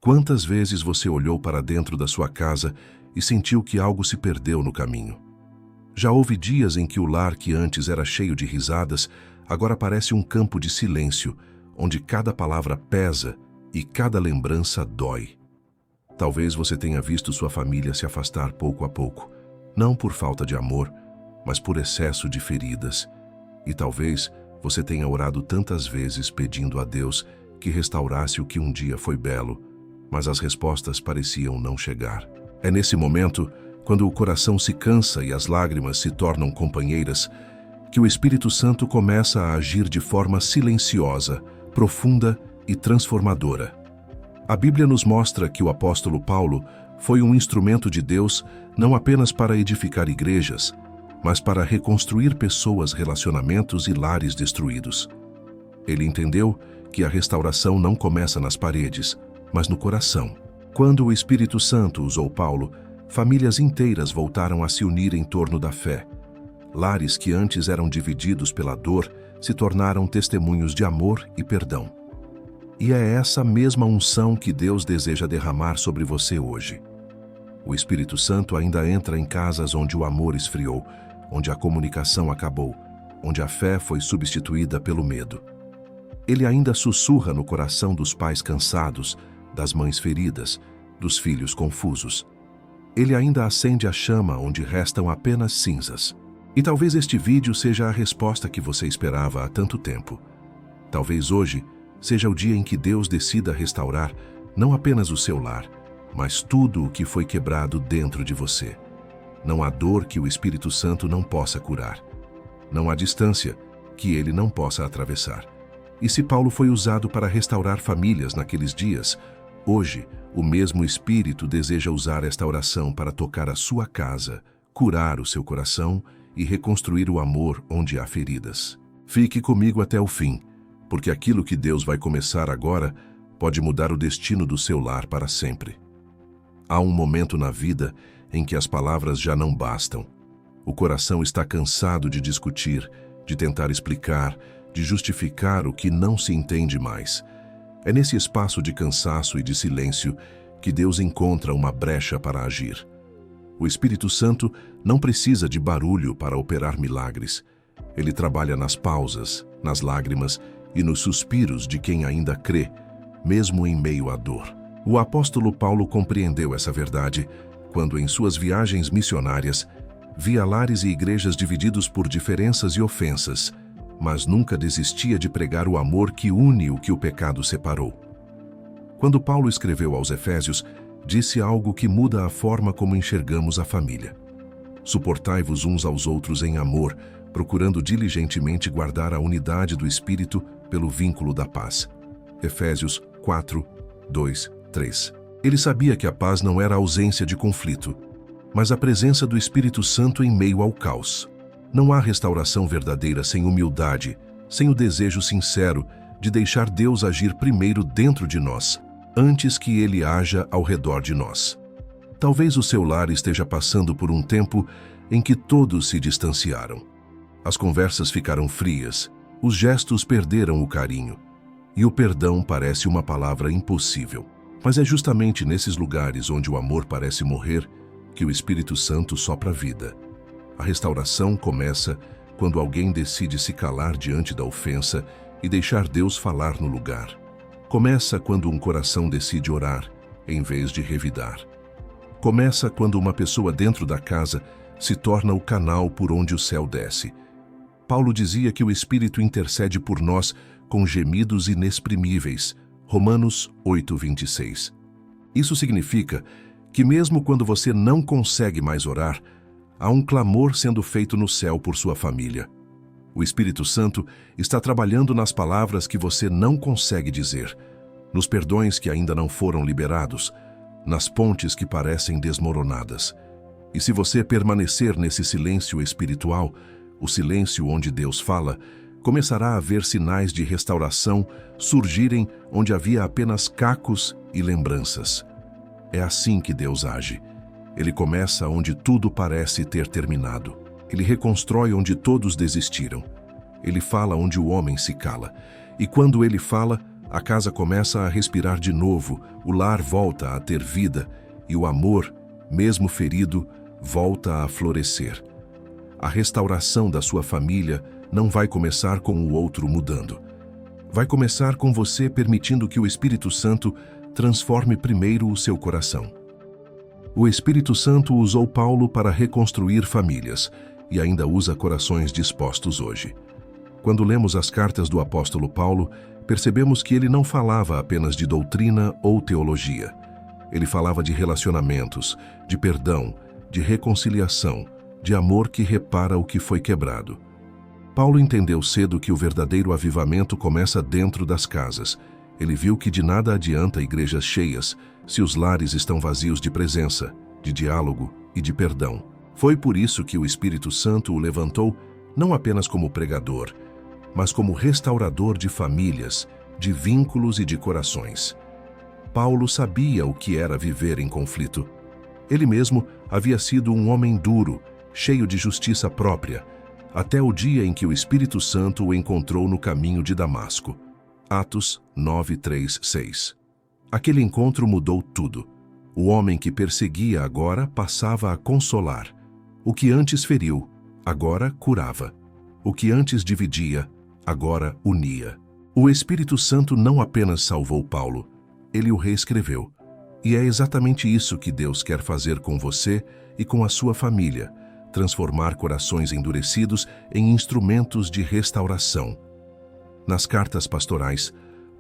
Quantas vezes você olhou para dentro da sua casa e sentiu que algo se perdeu no caminho? Já houve dias em que o lar que antes era cheio de risadas, agora parece um campo de silêncio, onde cada palavra pesa e cada lembrança dói. Talvez você tenha visto sua família se afastar pouco a pouco, não por falta de amor, mas por excesso de feridas. E talvez você tenha orado tantas vezes pedindo a Deus que restaurasse o que um dia foi belo, mas as respostas pareciam não chegar. É nesse momento, quando o coração se cansa e as lágrimas se tornam companheiras, que o Espírito Santo começa a agir de forma silenciosa, profunda e transformadora. A Bíblia nos mostra que o apóstolo Paulo foi um instrumento de Deus não apenas para edificar igrejas, mas para reconstruir pessoas, relacionamentos e lares destruídos. Ele entendeu que a restauração não começa nas paredes, mas no coração. Quando o Espírito Santo usou Paulo, famílias inteiras voltaram a se unir em torno da fé. Lares que antes eram divididos pela dor se tornaram testemunhos de amor e perdão. E é essa mesma unção que Deus deseja derramar sobre você hoje. O Espírito Santo ainda entra em casas onde o amor esfriou, onde a comunicação acabou, onde a fé foi substituída pelo medo. Ele ainda sussurra no coração dos pais cansados, das mães feridas, dos filhos confusos. Ele ainda acende a chama onde restam apenas cinzas. E talvez este vídeo seja a resposta que você esperava há tanto tempo. Talvez hoje seja o dia em que Deus decida restaurar não apenas o seu lar, mas tudo o que foi quebrado dentro de você. Não há dor que o Espírito Santo não possa curar. Não há distância que ele não possa atravessar. E se Paulo foi usado para restaurar famílias naqueles dias, hoje o mesmo Espírito deseja usar esta oração para tocar a sua casa, curar o seu coração e reconstruir o amor onde há feridas. Fique comigo até o fim, porque aquilo que Deus vai começar agora pode mudar o destino do seu lar para sempre. Há um momento na vida em que as palavras já não bastam. O coração está cansado de discutir, de tentar explicar, de justificar o que não se entende mais. É nesse espaço de cansaço e de silêncio que Deus encontra uma brecha para agir. O Espírito Santo não precisa de barulho para operar milagres. Ele trabalha nas pausas, nas lágrimas e nos suspiros de quem ainda crê, mesmo em meio à dor. O apóstolo Paulo compreendeu essa verdade quando, em suas viagens missionárias, via lares e igrejas divididos por diferenças e ofensas, mas nunca desistia de pregar o amor que une o que o pecado separou. Quando Paulo escreveu aos Efésios, disse algo que muda a forma como enxergamos a família. Suportai-vos uns aos outros em amor, procurando diligentemente guardar a unidade do Espírito pelo vínculo da paz. Efésios 4, 2, 3. Ele sabia que a paz não era a ausência de conflito, mas a presença do Espírito Santo em meio ao caos. Não há restauração verdadeira sem humildade, sem o desejo sincero de deixar Deus agir primeiro dentro de nós, antes que Ele haja ao redor de nós. Talvez o seu lar esteja passando por um tempo em que todos se distanciaram. As conversas ficaram frias, os gestos perderam o carinho, e o perdão parece uma palavra impossível. Mas é justamente nesses lugares onde o amor parece morrer que o Espírito Santo sopra vida. A restauração começa quando alguém decide se calar diante da ofensa e deixar Deus falar no lugar. Começa quando um coração decide orar, em vez de revidar. Começa quando uma pessoa dentro da casa se torna o canal por onde o céu desce. Paulo dizia que o Espírito intercede por nós com gemidos inexprimíveis. Romanos 8:26. Isso significa que mesmo quando você não consegue mais orar, há um clamor sendo feito no céu por sua família. O Espírito Santo está trabalhando nas palavras que você não consegue dizer, nos perdões que ainda não foram liberados, nas pontes que parecem desmoronadas. E se você permanecer nesse silêncio espiritual, o silêncio onde Deus fala, começará a ver sinais de restauração surgirem onde havia apenas cacos e lembranças. É assim que Deus age. Ele começa onde tudo parece ter terminado. Ele reconstrói onde todos desistiram. Ele fala onde o homem se cala. E quando ele fala, A casa começa a respirar de novo, o lar volta a ter vida e o amor, mesmo ferido, volta a florescer. A restauração da sua família não vai começar com o outro mudando. Vai começar com você permitindo que o Espírito Santo transforme primeiro o seu coração. O Espírito Santo usou Paulo para reconstruir famílias e ainda usa corações dispostos hoje. Quando lemos as cartas do apóstolo Paulo, percebemos que ele não falava apenas de doutrina ou teologia. Ele falava de relacionamentos, de perdão, de reconciliação, de amor que repara o que foi quebrado. Paulo entendeu cedo que o verdadeiro avivamento começa dentro das casas. Ele viu que de nada adianta igrejas cheias se os lares estão vazios de presença, de diálogo e de perdão. Foi por isso que o Espírito Santo o levantou não apenas como pregador, mas como restaurador de famílias, de vínculos e de corações. Paulo sabia o que era viver em conflito. Ele mesmo havia sido um homem duro, cheio de justiça própria, até o dia em que o Espírito Santo o encontrou no caminho de Damasco. Atos 9:3-6. Aquele encontro mudou tudo. O homem que perseguia agora passava a consolar. O que antes feriu, agora curava. O que antes dividia, agora unia. O Espírito Santo não apenas salvou Paulo, ele o reescreveu. E é exatamente isso que Deus quer fazer com você e com a sua família, transformar corações endurecidos em instrumentos de restauração. Nas cartas pastorais,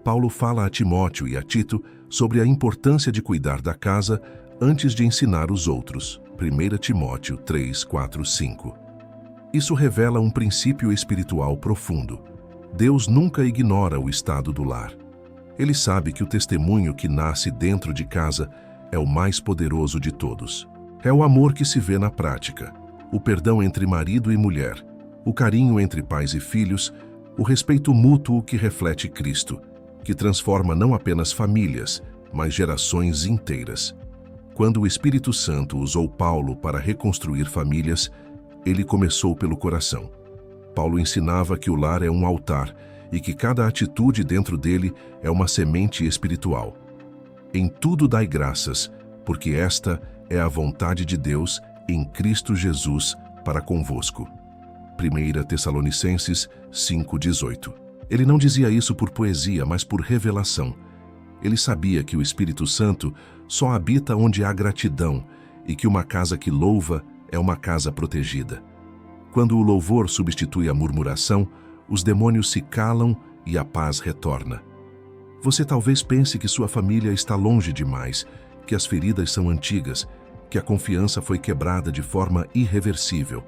Paulo fala a Timóteo e a Tito sobre a importância de cuidar da casa antes de ensinar os outros. 1 Timóteo 3:4-5. Isso revela um princípio espiritual profundo. Deus nunca ignora o estado do lar. Ele sabe que o testemunho que nasce dentro de casa é o mais poderoso de todos. É o amor que se vê na prática, o perdão entre marido e mulher, o carinho entre pais e filhos, o respeito mútuo que reflete Cristo, que transforma não apenas famílias, mas gerações inteiras. Quando o Espírito Santo usou Paulo para reconstruir famílias, ele começou pelo coração. Paulo ensinava que o lar é um altar e que cada atitude dentro dele é uma semente espiritual. Em tudo dai graças, porque esta é a vontade de Deus em Cristo Jesus para convosco. 1 Tessalonicenses 5:18. Ele não dizia isso por poesia, mas por revelação. Ele sabia que o Espírito Santo só habita onde há gratidão e que uma casa que louva é uma casa protegida. Quando o louvor substitui a murmuração, os demônios se calam e a paz retorna. Você talvez pense que sua família está longe demais, que as feridas são antigas, que a confiança foi quebrada de forma irreversível.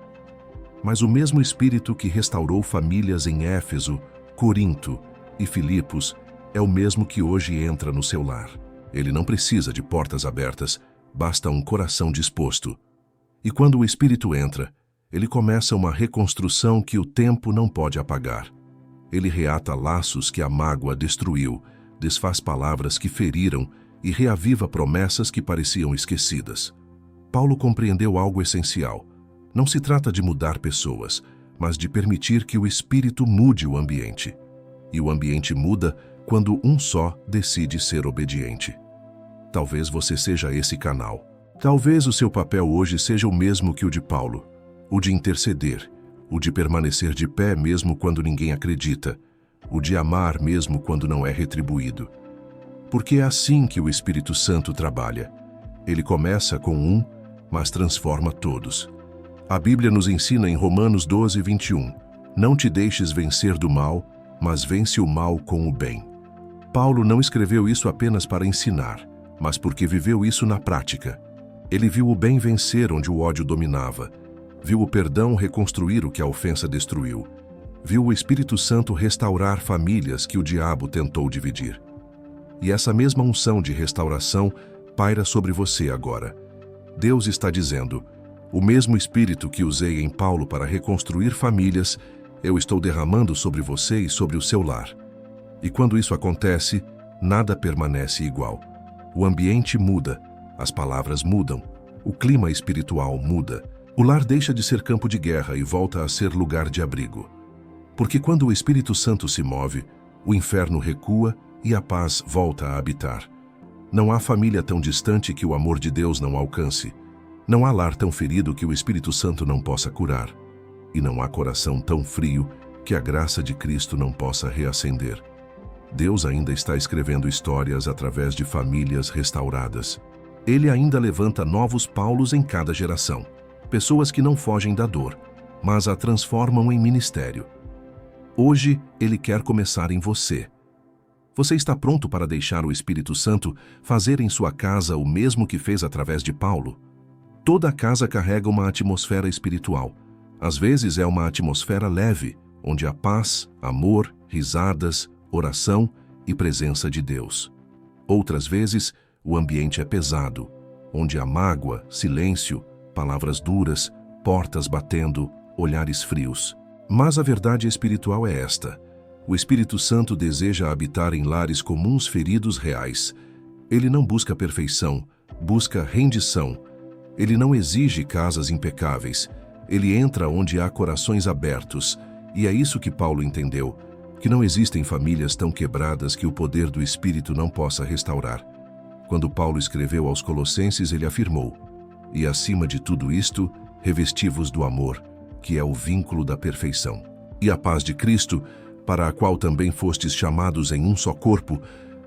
Mas o mesmo Espírito que restaurou famílias em Éfeso, Corinto e Filipos é o mesmo que hoje entra no seu lar. Ele não precisa de portas abertas, basta um coração disposto. E quando o Espírito entra, ele começa uma reconstrução que o tempo não pode apagar. Ele reata laços que a mágoa destruiu, desfaz palavras que feriram e reaviva promessas que pareciam esquecidas. Paulo compreendeu algo essencial. Não se trata de mudar pessoas, mas de permitir que o Espírito mude o ambiente. E o ambiente muda quando um só decide ser obediente. Talvez você seja esse canal. Talvez o seu papel hoje seja o mesmo que o de Paulo, o de interceder, o de permanecer de pé mesmo quando ninguém acredita, o de amar mesmo quando não é retribuído. Porque é assim que o Espírito Santo trabalha. Ele começa com um, mas transforma todos. A Bíblia nos ensina em Romanos 12:21, não te deixes vencer do mal, mas vence o mal com o bem. Paulo não escreveu isso apenas para ensinar, mas porque viveu isso na prática. Ele viu o bem vencer onde o ódio dominava, viu o perdão reconstruir o que a ofensa destruiu, viu o Espírito Santo restaurar famílias que o diabo tentou dividir. E essa mesma unção de restauração paira sobre você agora. Deus está dizendo, o mesmo Espírito que usei em Paulo para reconstruir famílias, eu estou derramando sobre você e sobre o seu lar. E quando isso acontece, nada permanece igual. O ambiente muda, as palavras mudam, o clima espiritual muda. O lar deixa de ser campo de guerra e volta a ser lugar de abrigo. Porque quando o Espírito Santo se move, o inferno recua e a paz volta a habitar. Não há família tão distante que o amor de Deus não alcance. Não há lar tão ferido que o Espírito Santo não possa curar. E não há coração tão frio que a graça de Cristo não possa reacender. Deus ainda está escrevendo histórias através de famílias restauradas. Ele ainda levanta novos Paulos em cada geração. Pessoas que não fogem da dor, mas a transformam em ministério. Hoje, Ele quer começar em você. Você está pronto para deixar o Espírito Santo fazer em sua casa o mesmo que fez através de Paulo? Toda casa carrega uma atmosfera espiritual. Às vezes é uma atmosfera leve, onde há paz, amor, risadas, oração e presença de Deus. Outras vezes, o ambiente é pesado, onde há mágoa, silêncio, palavras duras, portas batendo, olhares frios. Mas a verdade espiritual é esta: o Espírito Santo deseja habitar em lares comuns feridos reais. Ele não busca perfeição, busca rendição. Ele não exige casas impecáveis. Ele entra onde há corações abertos. E é isso que Paulo entendeu, que não existem famílias tão quebradas que o poder do Espírito não possa restaurar. Quando Paulo escreveu aos Colossenses, ele afirmou: "E acima de tudo isto, revesti-vos do amor, que é o vínculo da perfeição. E a paz de Cristo, para a qual também fostes chamados em um só corpo,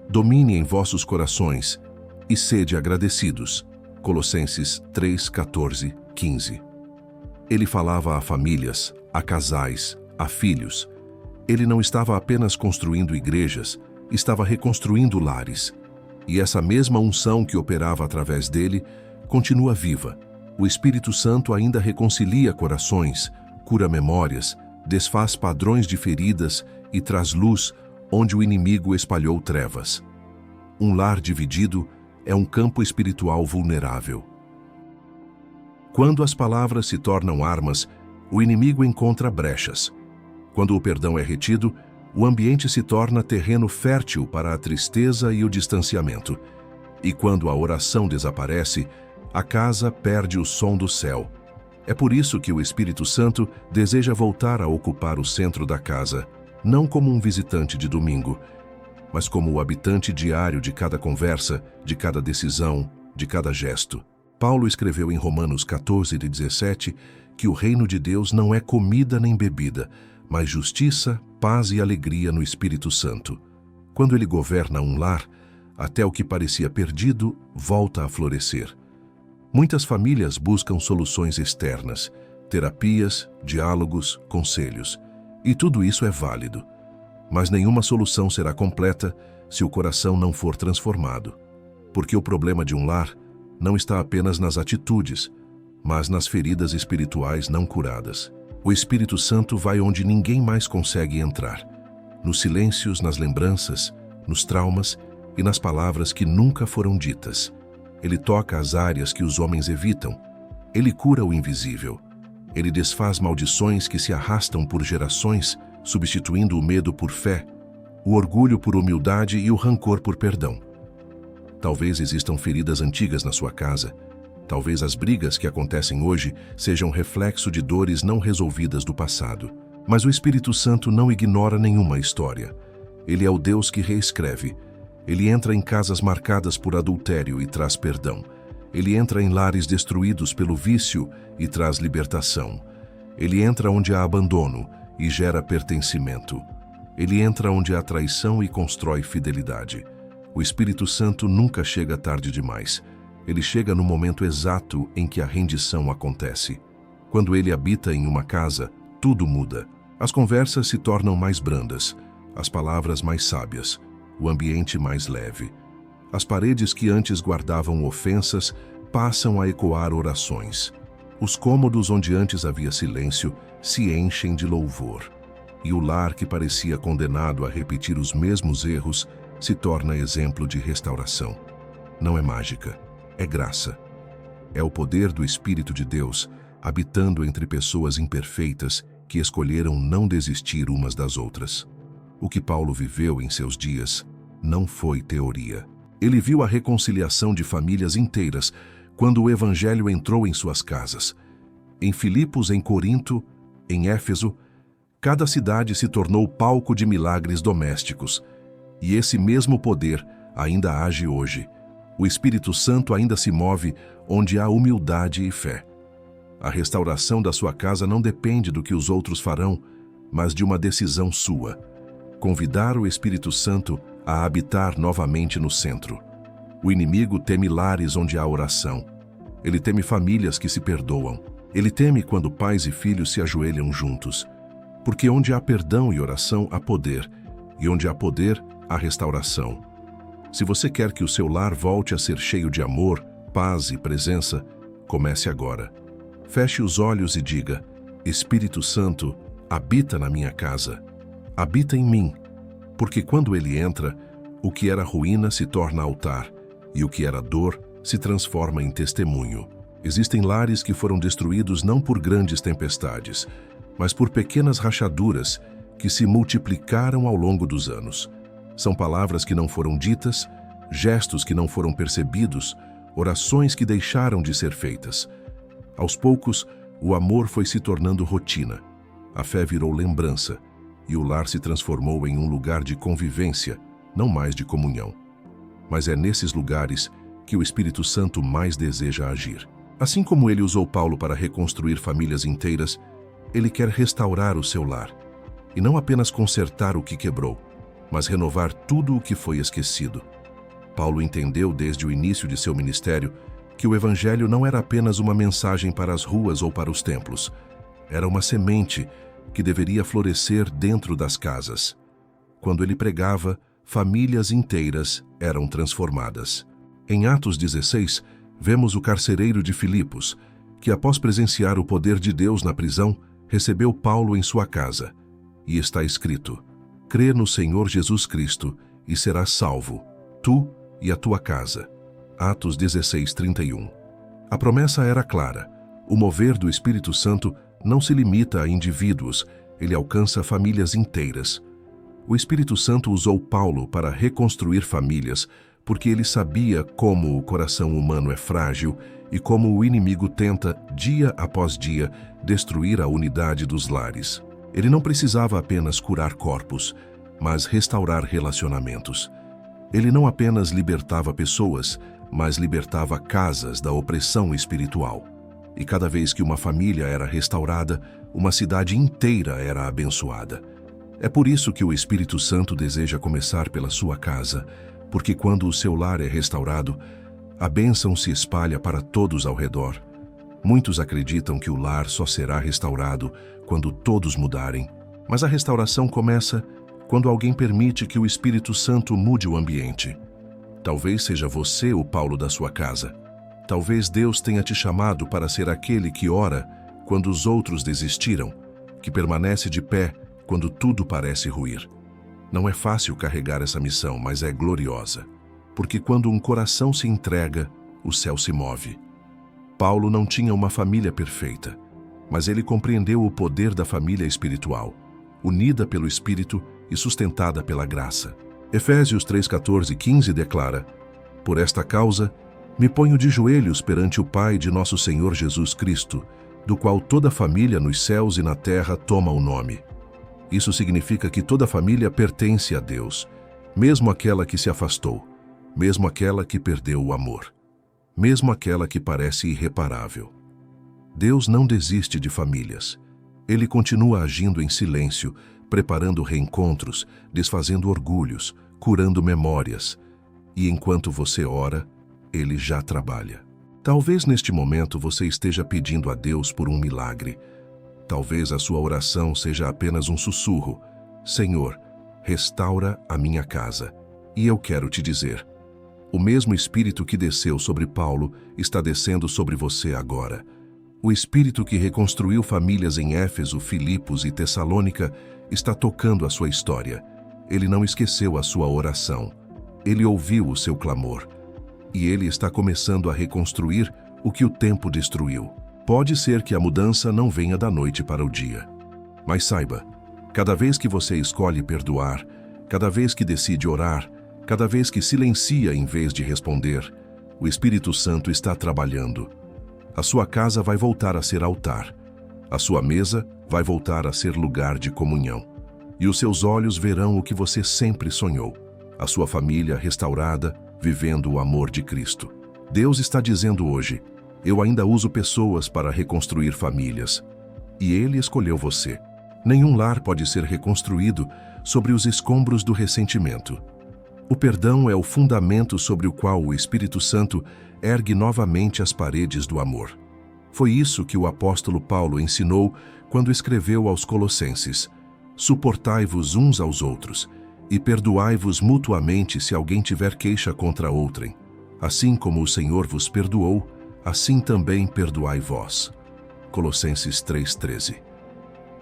domine em vossos corações, e sede agradecidos." Colossenses 3, 14, 15. Ele falava a famílias, a casais, a filhos. Ele não estava apenas construindo igrejas, estava reconstruindo lares. E essa mesma unção que operava através dele continua viva. O Espírito Santo ainda reconcilia corações, cura memórias, desfaz padrões de feridas e traz luz onde o inimigo espalhou trevas. Um lar dividido é um campo espiritual vulnerável. Quando as palavras se tornam armas, o inimigo encontra brechas. Quando o perdão é retido, o ambiente se torna terreno fértil para a tristeza e o distanciamento. E quando a oração desaparece, a casa perde o som do céu. É por isso que o Espírito Santo deseja voltar a ocupar o centro da casa, não como um visitante de domingo, mas como o habitante diário de cada conversa, de cada decisão, de cada gesto. Paulo escreveu em Romanos 14:17 que o reino de Deus não é comida nem bebida, mas justiça, paz e alegria no Espírito Santo. Quando ele governa um lar, até o que parecia perdido volta a florescer. Muitas famílias buscam soluções externas, terapias, diálogos, conselhos. E tudo isso é válido. Mas nenhuma solução será completa se o coração não for transformado. Porque o problema de um lar não está apenas nas atitudes, mas nas feridas espirituais não curadas. O Espírito Santo vai onde ninguém mais consegue entrar. Nos silêncios, nas lembranças, nos traumas e nas palavras que nunca foram ditas. Ele toca as áreas que os homens evitam. Ele cura o invisível. Ele desfaz maldições que se arrastam por gerações, substituindo o medo por fé, o orgulho por humildade e o rancor por perdão. Talvez existam feridas antigas na sua casa. Talvez as brigas que acontecem hoje sejam reflexo de dores não resolvidas do passado. Mas o Espírito Santo não ignora nenhuma história. Ele é o Deus que reescreve. Ele entra em casas marcadas por adultério e traz perdão. Ele entra em lares destruídos pelo vício e traz libertação. Ele entra onde há abandono e gera pertencimento. Ele entra onde há traição e constrói fidelidade. O Espírito Santo nunca chega tarde demais. Ele chega no momento exato em que a rendição acontece. Quando ele habita em uma casa, tudo muda. As conversas se tornam mais brandas, as palavras mais sábias, o ambiente mais leve. As paredes que antes guardavam ofensas passam a ecoar orações. Os cômodos onde antes havia silêncio se enchem de louvor. E o lar que parecia condenado a repetir os mesmos erros se torna exemplo de restauração. Não é mágica, é graça. É o poder do Espírito de Deus habitando entre pessoas imperfeitas que escolheram não desistir umas das outras. O que Paulo viveu em seus dias não foi teoria. Ele viu a reconciliação de famílias inteiras quando o Evangelho entrou em suas casas. Em Filipos, em Corinto, em Éfeso, cada cidade se tornou palco de milagres domésticos. E esse mesmo poder ainda age hoje. O Espírito Santo ainda se move onde há humildade e fé. A restauração da sua casa não depende do que os outros farão, mas de uma decisão sua. Convidar o Espírito Santo a habitar novamente no centro. O inimigo teme lares onde há oração. Ele teme famílias que se perdoam. Ele teme quando pais e filhos se ajoelham juntos. Porque onde há perdão e oração, há poder. E onde há poder, há restauração. Se você quer que o seu lar volte a ser cheio de amor, paz e presença, comece agora. Feche os olhos e diga: Espírito Santo, habita na minha casa. Habita em mim. Porque quando ele entra, o que era ruína se torna altar, e o que era dor se transforma em testemunho. Existem lares que foram destruídos não por grandes tempestades, mas por pequenas rachaduras que se multiplicaram ao longo dos anos. São palavras que não foram ditas, gestos que não foram percebidos, orações que deixaram de ser feitas. Aos poucos, o amor foi se tornando rotina. A fé virou lembrança, e o lar se transformou em um lugar de convivência, não mais de comunhão. Mas é nesses lugares que o Espírito Santo mais deseja agir. Assim como ele usou Paulo para reconstruir famílias inteiras, ele quer restaurar o seu lar. E não apenas consertar o que quebrou, mas renovar tudo o que foi esquecido. Paulo entendeu desde o início de seu ministério que o Evangelho não era apenas uma mensagem para as ruas ou para os templos. Era uma semente que deveria florescer dentro das casas. Quando ele pregava, famílias inteiras eram transformadas. Em Atos 16, vemos o carcereiro de Filipos, que após presenciar o poder de Deus na prisão, recebeu Paulo em sua casa. E está escrito: crê no Senhor Jesus Cristo e serás salvo, tu e a tua casa. Atos 16:31. A promessa era clara. O mover do Espírito Santo não se limita a indivíduos, ele alcança famílias inteiras. O Espírito Santo usou Paulo para reconstruir famílias, porque ele sabia como o coração humano é frágil e como o inimigo tenta, dia após dia, destruir a unidade dos lares. Ele não precisava apenas curar corpos, mas restaurar relacionamentos. Ele não apenas libertava pessoas, mas libertava casas da opressão espiritual. E cada vez que uma família era restaurada, uma cidade inteira era abençoada. É por isso que o Espírito Santo deseja começar pela sua casa, porque quando o seu lar é restaurado, a bênção se espalha para todos ao redor. Muitos acreditam que o lar só será restaurado quando todos mudarem, mas a restauração começa quando alguém permite que o Espírito Santo mude o ambiente. Talvez seja você o Paulo da sua casa. Talvez Deus tenha te chamado para ser aquele que ora quando os outros desistiram, que permanece de pé quando tudo parece ruir. Não é fácil carregar essa missão, mas é gloriosa, porque quando um coração se entrega, o céu se move. Paulo não tinha uma família perfeita, mas ele compreendeu o poder da família espiritual, unida pelo Espírito e sustentada pela graça. Efésios 3:14-15 declara: por esta causa, me ponho de joelhos perante o Pai de nosso Senhor Jesus Cristo, do qual toda família nos céus e na terra toma o nome. Isso significa que toda família pertence a Deus, mesmo aquela que se afastou, mesmo aquela que perdeu o amor, mesmo aquela que parece irreparável. Deus não desiste de famílias. Ele continua agindo em silêncio, preparando reencontros, desfazendo orgulhos, curando memórias. E enquanto você ora, Ele já trabalha. Talvez neste momento você esteja pedindo a Deus por um milagre. Talvez a sua oração seja apenas um sussurro: Senhor, restaura a minha casa. E eu quero te dizer, o mesmo Espírito que desceu sobre Paulo está descendo sobre você agora. O Espírito que reconstruiu famílias em Éfeso, Filipos e Tessalônica está tocando a sua história. Ele não esqueceu a sua oração. Ele ouviu o seu clamor. E ele está começando a reconstruir o que o tempo destruiu. Pode ser que a mudança não venha da noite para o dia. Mas saiba, cada vez que você escolhe perdoar, cada vez que decide orar, cada vez que silencia em vez de responder, o Espírito Santo está trabalhando. A sua casa vai voltar a ser altar. A sua mesa vai voltar a ser lugar de comunhão. E os seus olhos verão o que você sempre sonhou: a sua família restaurada, vivendo o amor de Cristo. Deus está dizendo hoje: eu ainda uso pessoas para reconstruir famílias. E Ele escolheu você. Nenhum lar pode ser reconstruído sobre os escombros do ressentimento. O perdão é o fundamento sobre o qual o Espírito Santo ergue novamente as paredes do amor. Foi isso que o apóstolo Paulo ensinou quando escreveu aos Colossenses: suportai-vos uns aos outros e perdoai-vos mutuamente se alguém tiver queixa contra outrem. Assim como o Senhor vos perdoou, assim também perdoai vós. Colossenses 3:13.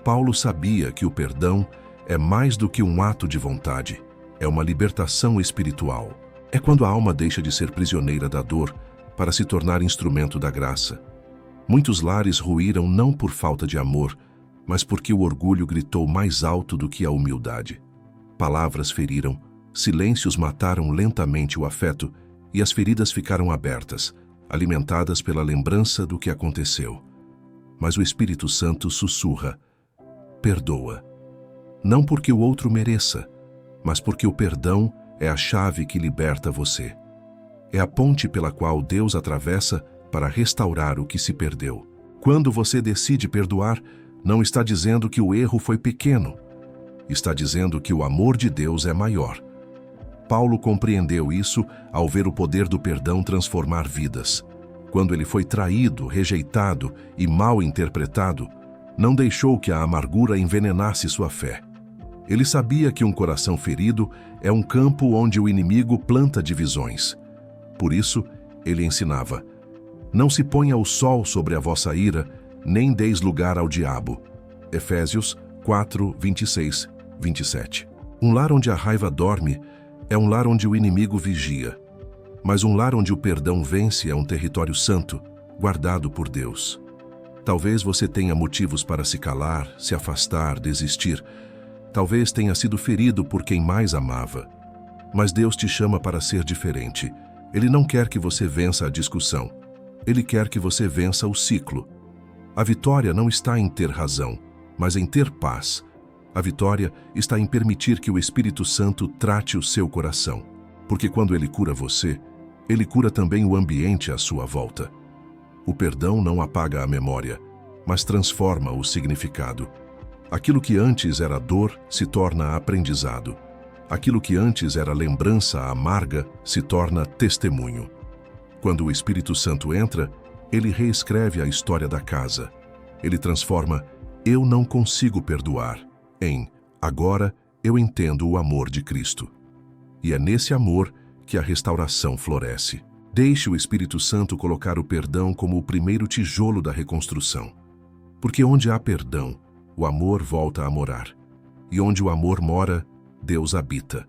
Paulo sabia que o perdão é mais do que um ato de vontade, é uma libertação espiritual. É quando a alma deixa de ser prisioneira da dor para se tornar instrumento da graça. Muitos lares ruíram não por falta de amor, mas porque o orgulho gritou mais alto do que a humildade. Palavras feriram, silêncios mataram lentamente o afeto e as feridas ficaram abertas, alimentadas pela lembrança do que aconteceu. Mas o Espírito Santo sussurra: perdoa. Não porque o outro mereça, mas porque o perdão é a chave que liberta você. É a ponte pela qual Deus atravessa para restaurar o que se perdeu. Quando você decide perdoar, não está dizendo que o erro foi pequeno. Está dizendo que o amor de Deus é maior. Paulo compreendeu isso ao ver o poder do perdão transformar vidas. Quando ele foi traído, rejeitado e mal interpretado, não deixou que a amargura envenenasse sua fé. Ele sabia que um coração ferido é um campo onde o inimigo planta divisões. Por isso, ele ensinava: não se ponha o sol sobre a vossa ira, nem deis lugar ao diabo. Efésios 4, 26, 27. Um lar onde a raiva dorme é um lar onde o inimigo vigia. Mas um lar onde o perdão vence é um território santo, guardado por Deus. Talvez você tenha motivos para se calar, se afastar, desistir. Talvez tenha sido ferido por quem mais amava. Mas Deus te chama para ser diferente. Ele não quer que você vença a discussão. Ele quer que você vença o ciclo. A vitória não está em ter razão, mas em ter paz. A vitória está em permitir que o Espírito Santo trate o seu coração. Porque quando ele cura você, ele cura também o ambiente à sua volta. O perdão não apaga a memória, mas transforma o significado. Aquilo que antes era dor se torna aprendizado. Aquilo que antes era lembrança amarga se torna testemunho. Quando o Espírito Santo entra, ele reescreve a história da casa. Ele transforma "eu não consigo perdoar" em "agora eu entendo o amor de Cristo". E é nesse amor que a restauração floresce. Deixe o Espírito Santo colocar o perdão como o primeiro tijolo da reconstrução. Porque onde há perdão, o amor volta a morar. E onde o amor mora, Deus habita.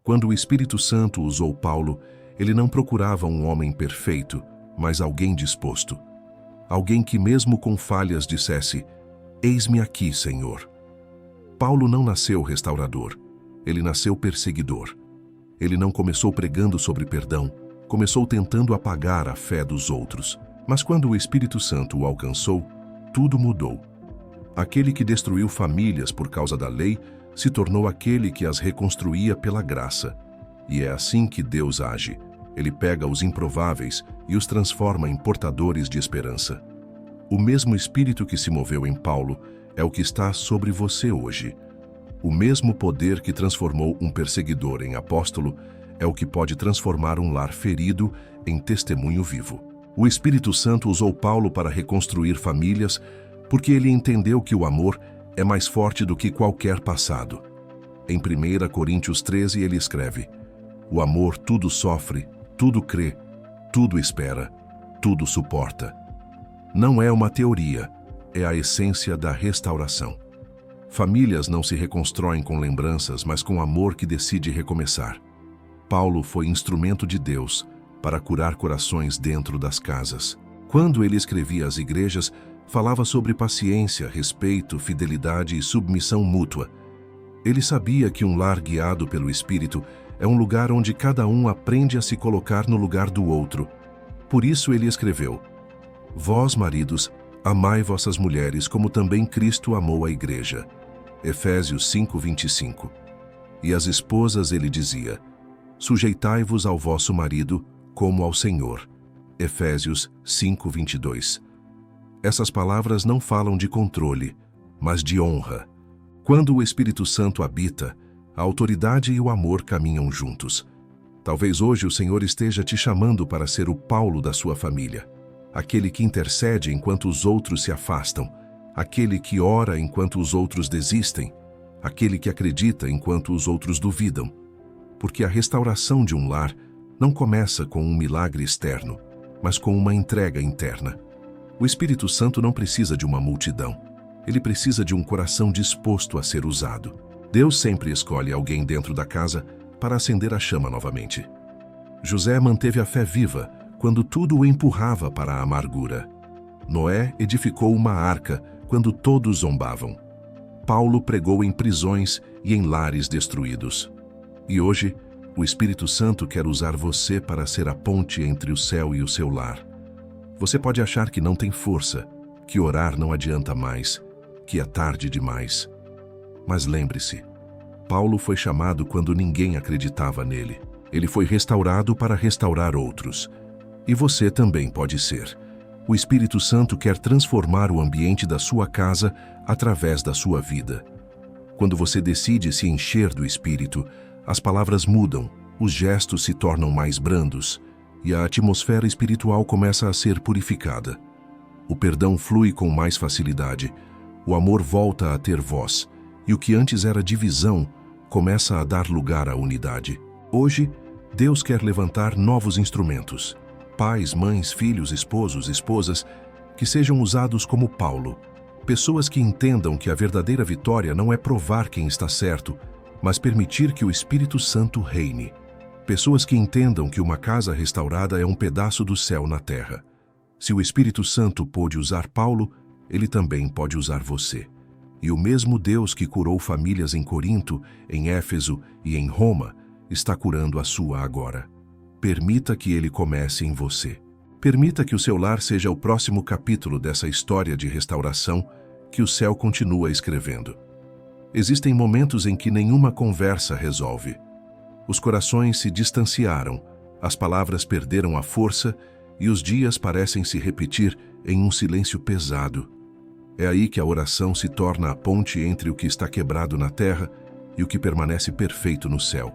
Quando o Espírito Santo usou Paulo, ele não procurava um homem perfeito, mas alguém disposto. Alguém que mesmo com falhas dissesse: "Eis-me aqui, Senhor". Paulo não nasceu restaurador, ele nasceu perseguidor. Ele não começou pregando sobre perdão, começou tentando apagar a fé dos outros. Mas quando o Espírito Santo o alcançou, tudo mudou. Aquele que destruiu famílias por causa da lei se tornou aquele que as reconstruía pela graça. E é assim que Deus age. Ele pega os improváveis e os transforma em portadores de esperança. O mesmo Espírito que se moveu em Paulo é o que está sobre você hoje. O mesmo poder que transformou um perseguidor em apóstolo é o que pode transformar um lar ferido em testemunho vivo. O Espírito Santo usou Paulo para reconstruir famílias porque ele entendeu que o amor é mais forte do que qualquer passado. Em 1 Coríntios 13 ele escreve: "O amor tudo sofre, tudo crê, tudo espera, tudo suporta". Não é uma teoria, é a essência da restauração. Famílias não se reconstroem com lembranças, mas com amor que decide recomeçar. Paulo foi instrumento de Deus para curar corações dentro das casas. Quando ele escrevia às igrejas, falava sobre paciência, respeito, fidelidade e submissão mútua. Ele sabia que um lar guiado pelo Espírito é um lugar onde cada um aprende a se colocar no lugar do outro. Por isso ele escreveu: "Vós, maridos, amai vossas mulheres como também Cristo amou a igreja". Efésios 5:25. E às esposas ele dizia: Sujeitai-vos ao vosso marido, como ao Senhor. Efésios 5:22. Essas palavras não falam de controle, mas de honra. Quando o Espírito Santo habita, a autoridade e o amor caminham juntos. Talvez hoje o Senhor esteja te chamando para ser o Paulo da sua família, aquele que intercede enquanto os outros se afastam, aquele que ora enquanto os outros desistem, aquele que acredita enquanto os outros duvidam. Porque a restauração de um lar não começa com um milagre externo, mas com uma entrega interna. O Espírito Santo não precisa de uma multidão. Ele precisa de um coração disposto a ser usado. Deus sempre escolhe alguém dentro da casa para acender a chama novamente. José manteve a fé viva quando tudo o empurrava para a amargura. Noé edificou uma arca quando todos zombavam. Paulo pregou em prisões e em lares destruídos. E hoje, o Espírito Santo quer usar você para ser a ponte entre o céu e o seu lar. Você pode achar que não tem força, que orar não adianta mais, que é tarde demais. Mas lembre-se, Paulo foi chamado quando ninguém acreditava nele. Ele foi restaurado para restaurar outros. E você também pode ser. O Espírito Santo quer transformar o ambiente da sua casa através da sua vida. Quando você decide se encher do Espírito, as palavras mudam, os gestos se tornam mais brandos e a atmosfera espiritual começa a ser purificada. O perdão flui com mais facilidade, o amor volta a ter voz e o que antes era divisão começa a dar lugar à unidade. Hoje, Deus quer levantar novos instrumentos. Pais, mães, filhos, esposos, esposas, que sejam usados como Paulo. Pessoas que entendam que a verdadeira vitória não é provar quem está certo, mas permitir que o Espírito Santo reine. Pessoas que entendam que uma casa restaurada é um pedaço do céu na terra. Se o Espírito Santo pôde usar Paulo, ele também pode usar você. E o mesmo Deus que curou famílias em Corinto, em Éfeso e em Roma, está curando a sua agora. Permita que ele comece em você. Permita que o seu lar seja o próximo capítulo dessa história de restauração que o céu continua escrevendo. Existem momentos em que nenhuma conversa resolve. Os corações se distanciaram, as palavras perderam a força e os dias parecem se repetir em um silêncio pesado. É aí que a oração se torna a ponte entre o que está quebrado na terra e o que permanece perfeito no céu.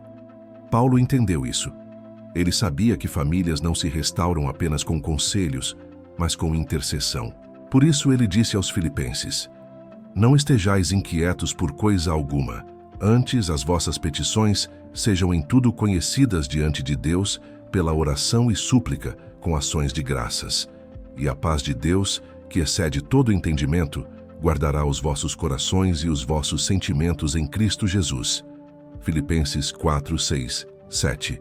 Paulo entendeu isso. Ele sabia que famílias não se restauram apenas com conselhos, mas com intercessão. Por isso ele disse aos Filipenses: não estejais inquietos por coisa alguma. Antes, as vossas petições sejam em tudo conhecidas diante de Deus pela oração e súplica com ações de graças. E a paz de Deus, que excede todo entendimento, guardará os vossos corações e os vossos sentimentos em Cristo Jesus. Filipenses 4, 6, 7.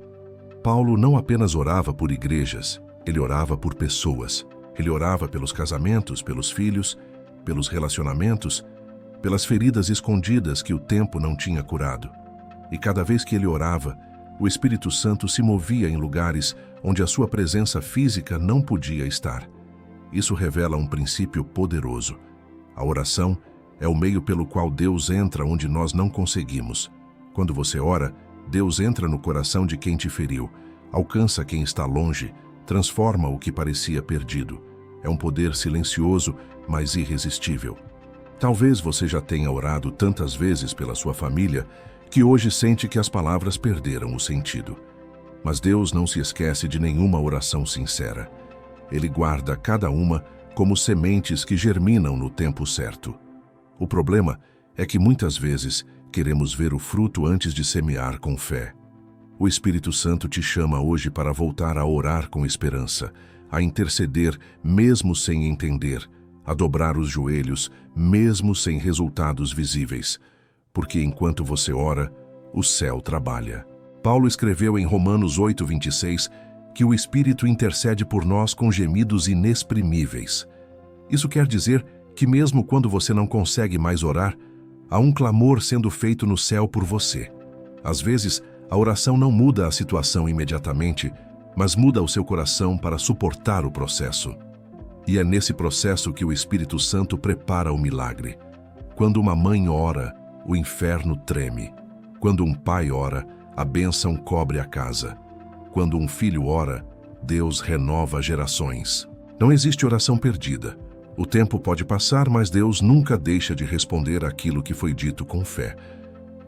Paulo não apenas orava por igrejas, ele orava por pessoas. Ele orava pelos casamentos, pelos filhos, pelos relacionamentos, pelas feridas escondidas que o tempo não tinha curado. E cada vez que ele orava, o Espírito Santo se movia em lugares onde a sua presença física não podia estar. Isso revela um princípio poderoso. A oração é o meio pelo qual Deus entra onde nós não conseguimos. Quando você ora, Deus entra no coração de quem te feriu, alcança quem está longe, transforma o que parecia perdido. É um poder silencioso, mas irresistível. Talvez você já tenha orado tantas vezes pela sua família que hoje sente que as palavras perderam o sentido. Mas Deus não se esquece de nenhuma oração sincera. Ele guarda cada uma como sementes que germinam no tempo certo. O problema é que muitas vezes queremos ver o fruto antes de semear com fé. O Espírito Santo te chama hoje para voltar a orar com esperança, a interceder mesmo sem entender, a dobrar os joelhos mesmo sem resultados visíveis, porque enquanto você ora, o céu trabalha. Paulo escreveu em Romanos 8:26 que o Espírito intercede por nós com gemidos inexprimíveis. Isso quer dizer que mesmo quando você não consegue mais orar, há um clamor sendo feito no céu por você. Às vezes, a oração não muda a situação imediatamente, mas muda o seu coração para suportar o processo. E é nesse processo que o Espírito Santo prepara o milagre. Quando uma mãe ora, o inferno treme. Quando um pai ora, a bênção cobre a casa. Quando um filho ora, Deus renova gerações. Não existe oração perdida. O tempo pode passar, mas Deus nunca deixa de responder aquilo que foi dito com fé.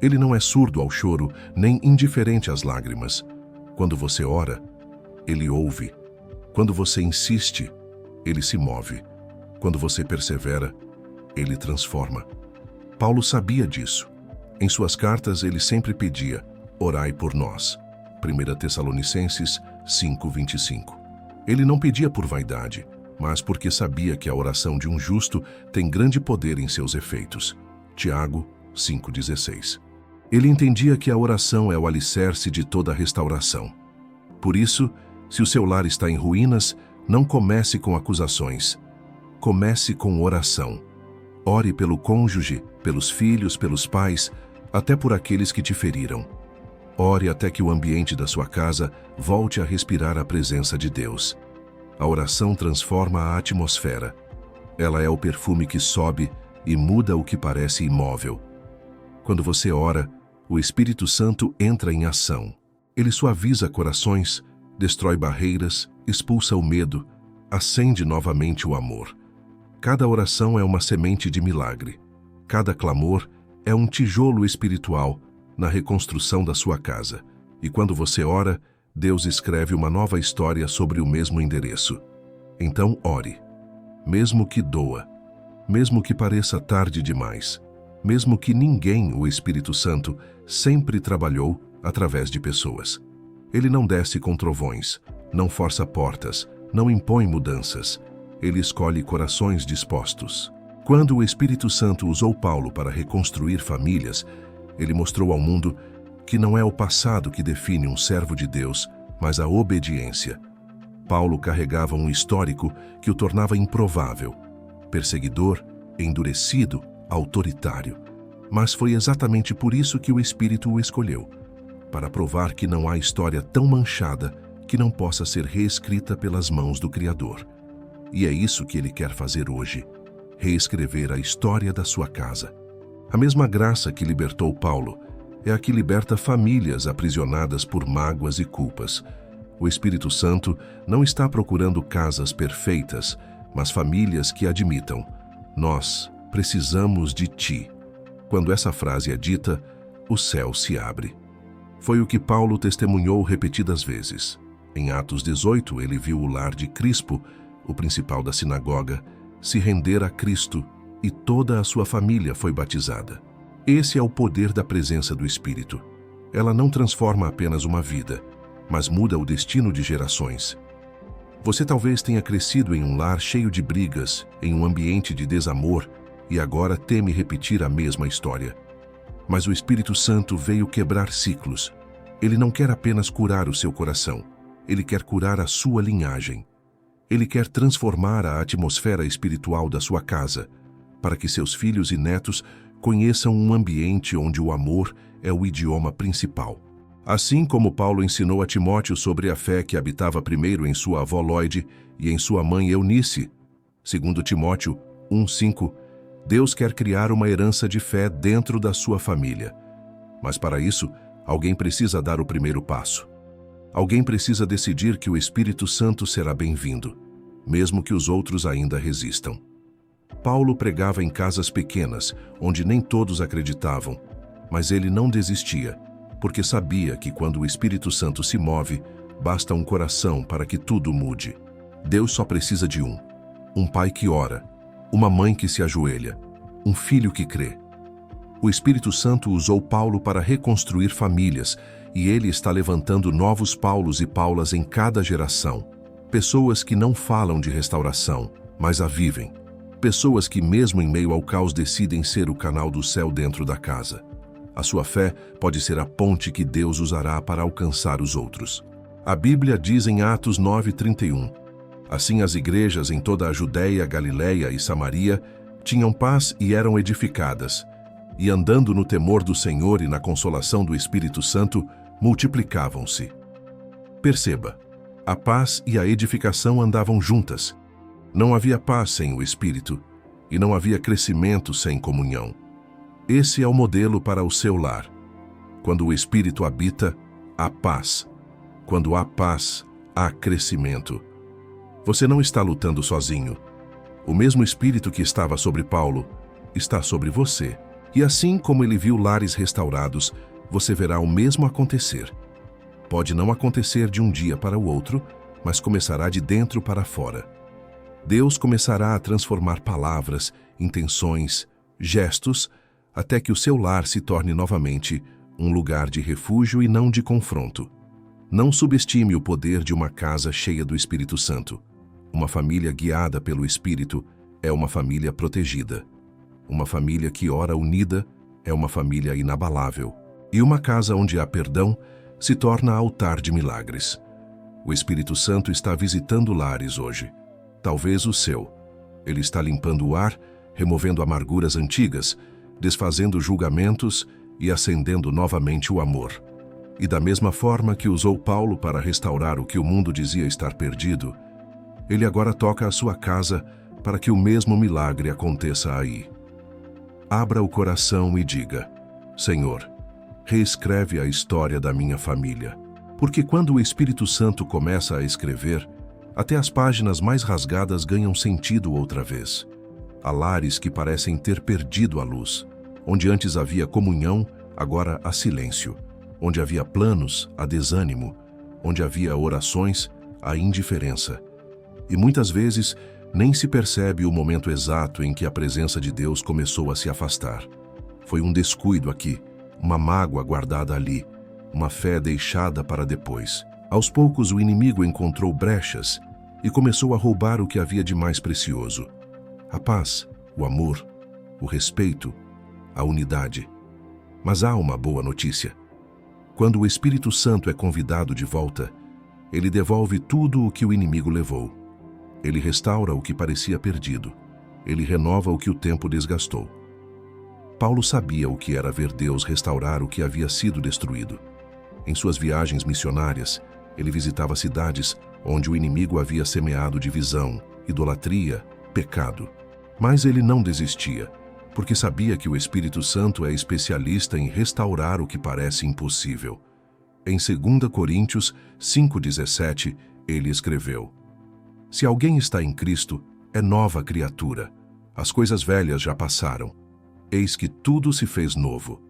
Ele não é surdo ao choro, nem indiferente às lágrimas. Quando você ora, Ele ouve. Quando você insiste, Ele se move. Quando você persevera, Ele transforma. Paulo sabia disso. Em suas cartas, ele sempre pedia: orai por nós. 1 Tessalonicenses 5:25. Ele não pedia por vaidade, mas porque sabia que a oração de um justo tem grande poder em seus efeitos. Tiago 5:16. Ele entendia que a oração é o alicerce de toda a restauração. Por isso, se o seu lar está em ruínas, não comece com acusações. Comece com oração. Ore pelo cônjuge, pelos filhos, pelos pais, até por aqueles que te feriram. Ore até que o ambiente da sua casa volte a respirar a presença de Deus. A oração transforma a atmosfera. Ela é o perfume que sobe e muda o que parece imóvel. Quando você ora, o Espírito Santo entra em ação. Ele suaviza corações, destrói barreiras, expulsa o medo, acende novamente o amor. Cada oração é uma semente de milagre. Cada clamor é um tijolo espiritual na reconstrução da sua casa. E quando você ora, Deus escreve uma nova história sobre o mesmo endereço. Então ore. Mesmo que doa, mesmo que pareça tarde demais, mesmo que ninguém, o Espírito Santo, sempre trabalhou através de pessoas. Ele não desce com trovões, não força portas, não impõe mudanças. Ele escolhe corações dispostos. Quando o Espírito Santo usou Paulo para reconstruir famílias, ele mostrou ao mundo que não é o passado que define um servo de Deus, mas a obediência. Paulo carregava um histórico que o tornava improvável, perseguidor, endurecido, autoritário. Mas foi exatamente por isso que o Espírito o escolheu, para provar que não há história tão manchada que não possa ser reescrita pelas mãos do Criador. E é isso que ele quer fazer hoje, reescrever a história da sua casa. A mesma graça que libertou Paulo é a que liberta famílias aprisionadas por mágoas e culpas. O Espírito Santo não está procurando casas perfeitas, mas famílias que admitam: nós precisamos de ti. Quando essa frase é dita, o céu se abre. Foi o que Paulo testemunhou repetidas vezes. Em Atos 18, ele viu o lar de Crispo, o principal da sinagoga, se render a Cristo, e toda a sua família foi batizada. Esse é o poder da presença do Espírito. Ela não transforma apenas uma vida, mas muda o destino de gerações. Você talvez tenha crescido em um lar cheio de brigas, em um ambiente de desamor, e agora teme repetir a mesma história. Mas o Espírito Santo veio quebrar ciclos. Ele não quer apenas curar o seu coração, ele quer curar a sua linhagem. Ele quer transformar a atmosfera espiritual da sua casa, para que seus filhos e netos conheçam um ambiente onde o amor é o idioma principal. Assim como Paulo ensinou a Timóteo sobre a fé que habitava primeiro em sua avó Lóide e em sua mãe Eunice, segundo Timóteo 1:5, Deus quer criar uma herança de fé dentro da sua família. Mas para isso, alguém precisa dar o primeiro passo. Alguém precisa decidir que o Espírito Santo será bem-vindo, mesmo que os outros ainda resistam. Paulo pregava em casas pequenas, onde nem todos acreditavam, mas ele não desistia, porque sabia que quando o Espírito Santo se move, basta um coração para que tudo mude. Deus só precisa de um pai que ora, uma mãe que se ajoelha, um filho que crê. O Espírito Santo usou Paulo para reconstruir famílias, e ele está levantando novos Paulos e Paulas em cada geração. Pessoas que não falam de restauração, mas a vivem. Pessoas que, mesmo em meio ao caos, decidem ser o canal do céu dentro da casa. A sua fé pode ser a ponte que Deus usará para alcançar os outros. A Bíblia diz em Atos 9:31, assim as igrejas em toda a Judéia, Galiléia e Samaria tinham paz e eram edificadas, e andando no temor do Senhor e na consolação do Espírito Santo, multiplicavam-se. Perceba, a paz e a edificação andavam juntas. Não havia paz sem o Espírito, e não havia crescimento sem comunhão. Esse é o modelo para o seu lar. Quando o Espírito habita, há paz. Quando há paz, há crescimento. Você não está lutando sozinho. O mesmo Espírito que estava sobre Paulo está sobre você. E assim como ele viu lares restaurados, você verá o mesmo acontecer. Pode não acontecer de um dia para o outro, mas começará de dentro para fora. Deus começará a transformar palavras, intenções, gestos, até que o seu lar se torne novamente um lugar de refúgio e não de confronto. Não subestime o poder de uma casa cheia do Espírito Santo. Uma família guiada pelo Espírito é uma família protegida. Uma família que ora unida é uma família inabalável. E uma casa onde há perdão se torna altar de milagres. O Espírito Santo está visitando lares hoje. Talvez o seu. Ele está limpando o ar, removendo amarguras antigas, desfazendo julgamentos e acendendo novamente o amor. E da mesma forma que usou Paulo para restaurar o que o mundo dizia estar perdido, ele agora toca a sua casa para que o mesmo milagre aconteça aí. Abra o coração e diga: Senhor, reescreve a história da minha família. Porque quando o Espírito Santo começa a escrever, até as páginas mais rasgadas ganham sentido outra vez. Há lares que parecem ter perdido a luz. Onde antes havia comunhão, agora há silêncio. Onde havia planos, há desânimo. Onde havia orações, há indiferença. E muitas vezes nem se percebe o momento exato em que a presença de Deus começou a se afastar. Foi um descuido aqui, uma mágoa guardada ali, uma fé deixada para depois. Aos poucos o inimigo encontrou brechas e começou a roubar o que havia de mais precioso: a paz, o amor, o respeito, a unidade. Mas há uma boa notícia. Quando o Espírito Santo é convidado de volta, ele devolve tudo o que o inimigo levou. Ele restaura o que parecia perdido. Ele renova o que o tempo desgastou. Paulo sabia o que era ver Deus restaurar o que havia sido destruído. Em suas viagens missionárias, ele visitava cidades onde o inimigo havia semeado divisão, idolatria, pecado. Mas ele não desistia, porque sabia que o Espírito Santo é especialista em restaurar o que parece impossível. Em 2 Coríntios 5,17, ele escreveu: Se alguém está em Cristo, é nova criatura. As coisas velhas já passaram. Eis que tudo se fez novo.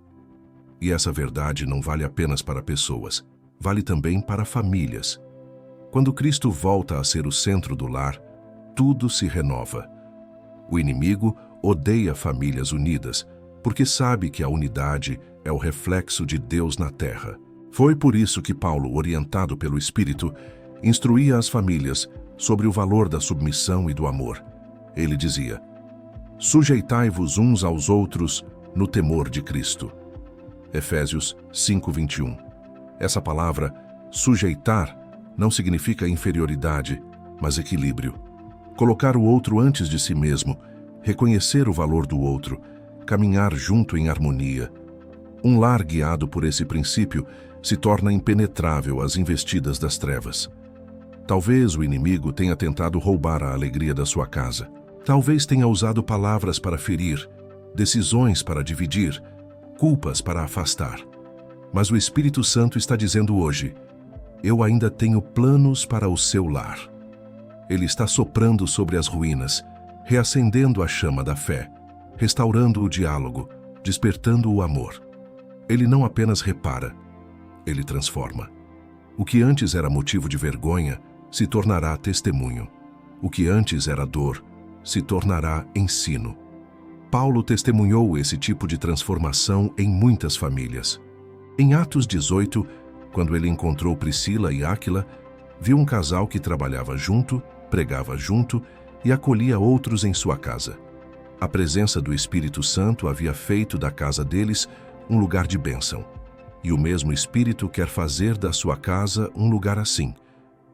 E essa verdade não vale apenas para pessoas, vale também para famílias. Quando Cristo volta a ser o centro do lar, tudo se renova. O inimigo odeia famílias unidas, porque sabe que a unidade é o reflexo de Deus na terra. Foi por isso que Paulo, orientado pelo Espírito, instruía as famílias sobre o valor da submissão e do amor. Ele dizia: Sujeitai-vos uns aos outros no temor de Cristo. Efésios 5:21. Essa palavra, sujeitar, não significa inferioridade, mas equilíbrio. Colocar o outro antes de si mesmo, reconhecer o valor do outro, caminhar junto em harmonia. Um lar guiado por esse princípio se torna impenetrável às investidas das trevas. Talvez o inimigo tenha tentado roubar a alegria da sua casa. Talvez tenha usado palavras para ferir, decisões para dividir, culpas para afastar. Mas o Espírito Santo está dizendo hoje: eu ainda tenho planos para o seu lar. Ele está soprando sobre as ruínas, reacendendo a chama da fé, restaurando o diálogo, despertando o amor. Ele não apenas repara, ele transforma. O que antes era motivo de vergonha se tornará testemunho. O que antes era dor se tornará ensino. Paulo testemunhou esse tipo de transformação em muitas famílias. Em Atos 18, quando ele encontrou Priscila e Áquila, viu um casal que trabalhava junto, pregava junto e acolhia outros em sua casa. A presença do Espírito Santo havia feito da casa deles um lugar de bênção. E o mesmo Espírito quer fazer da sua casa um lugar assim,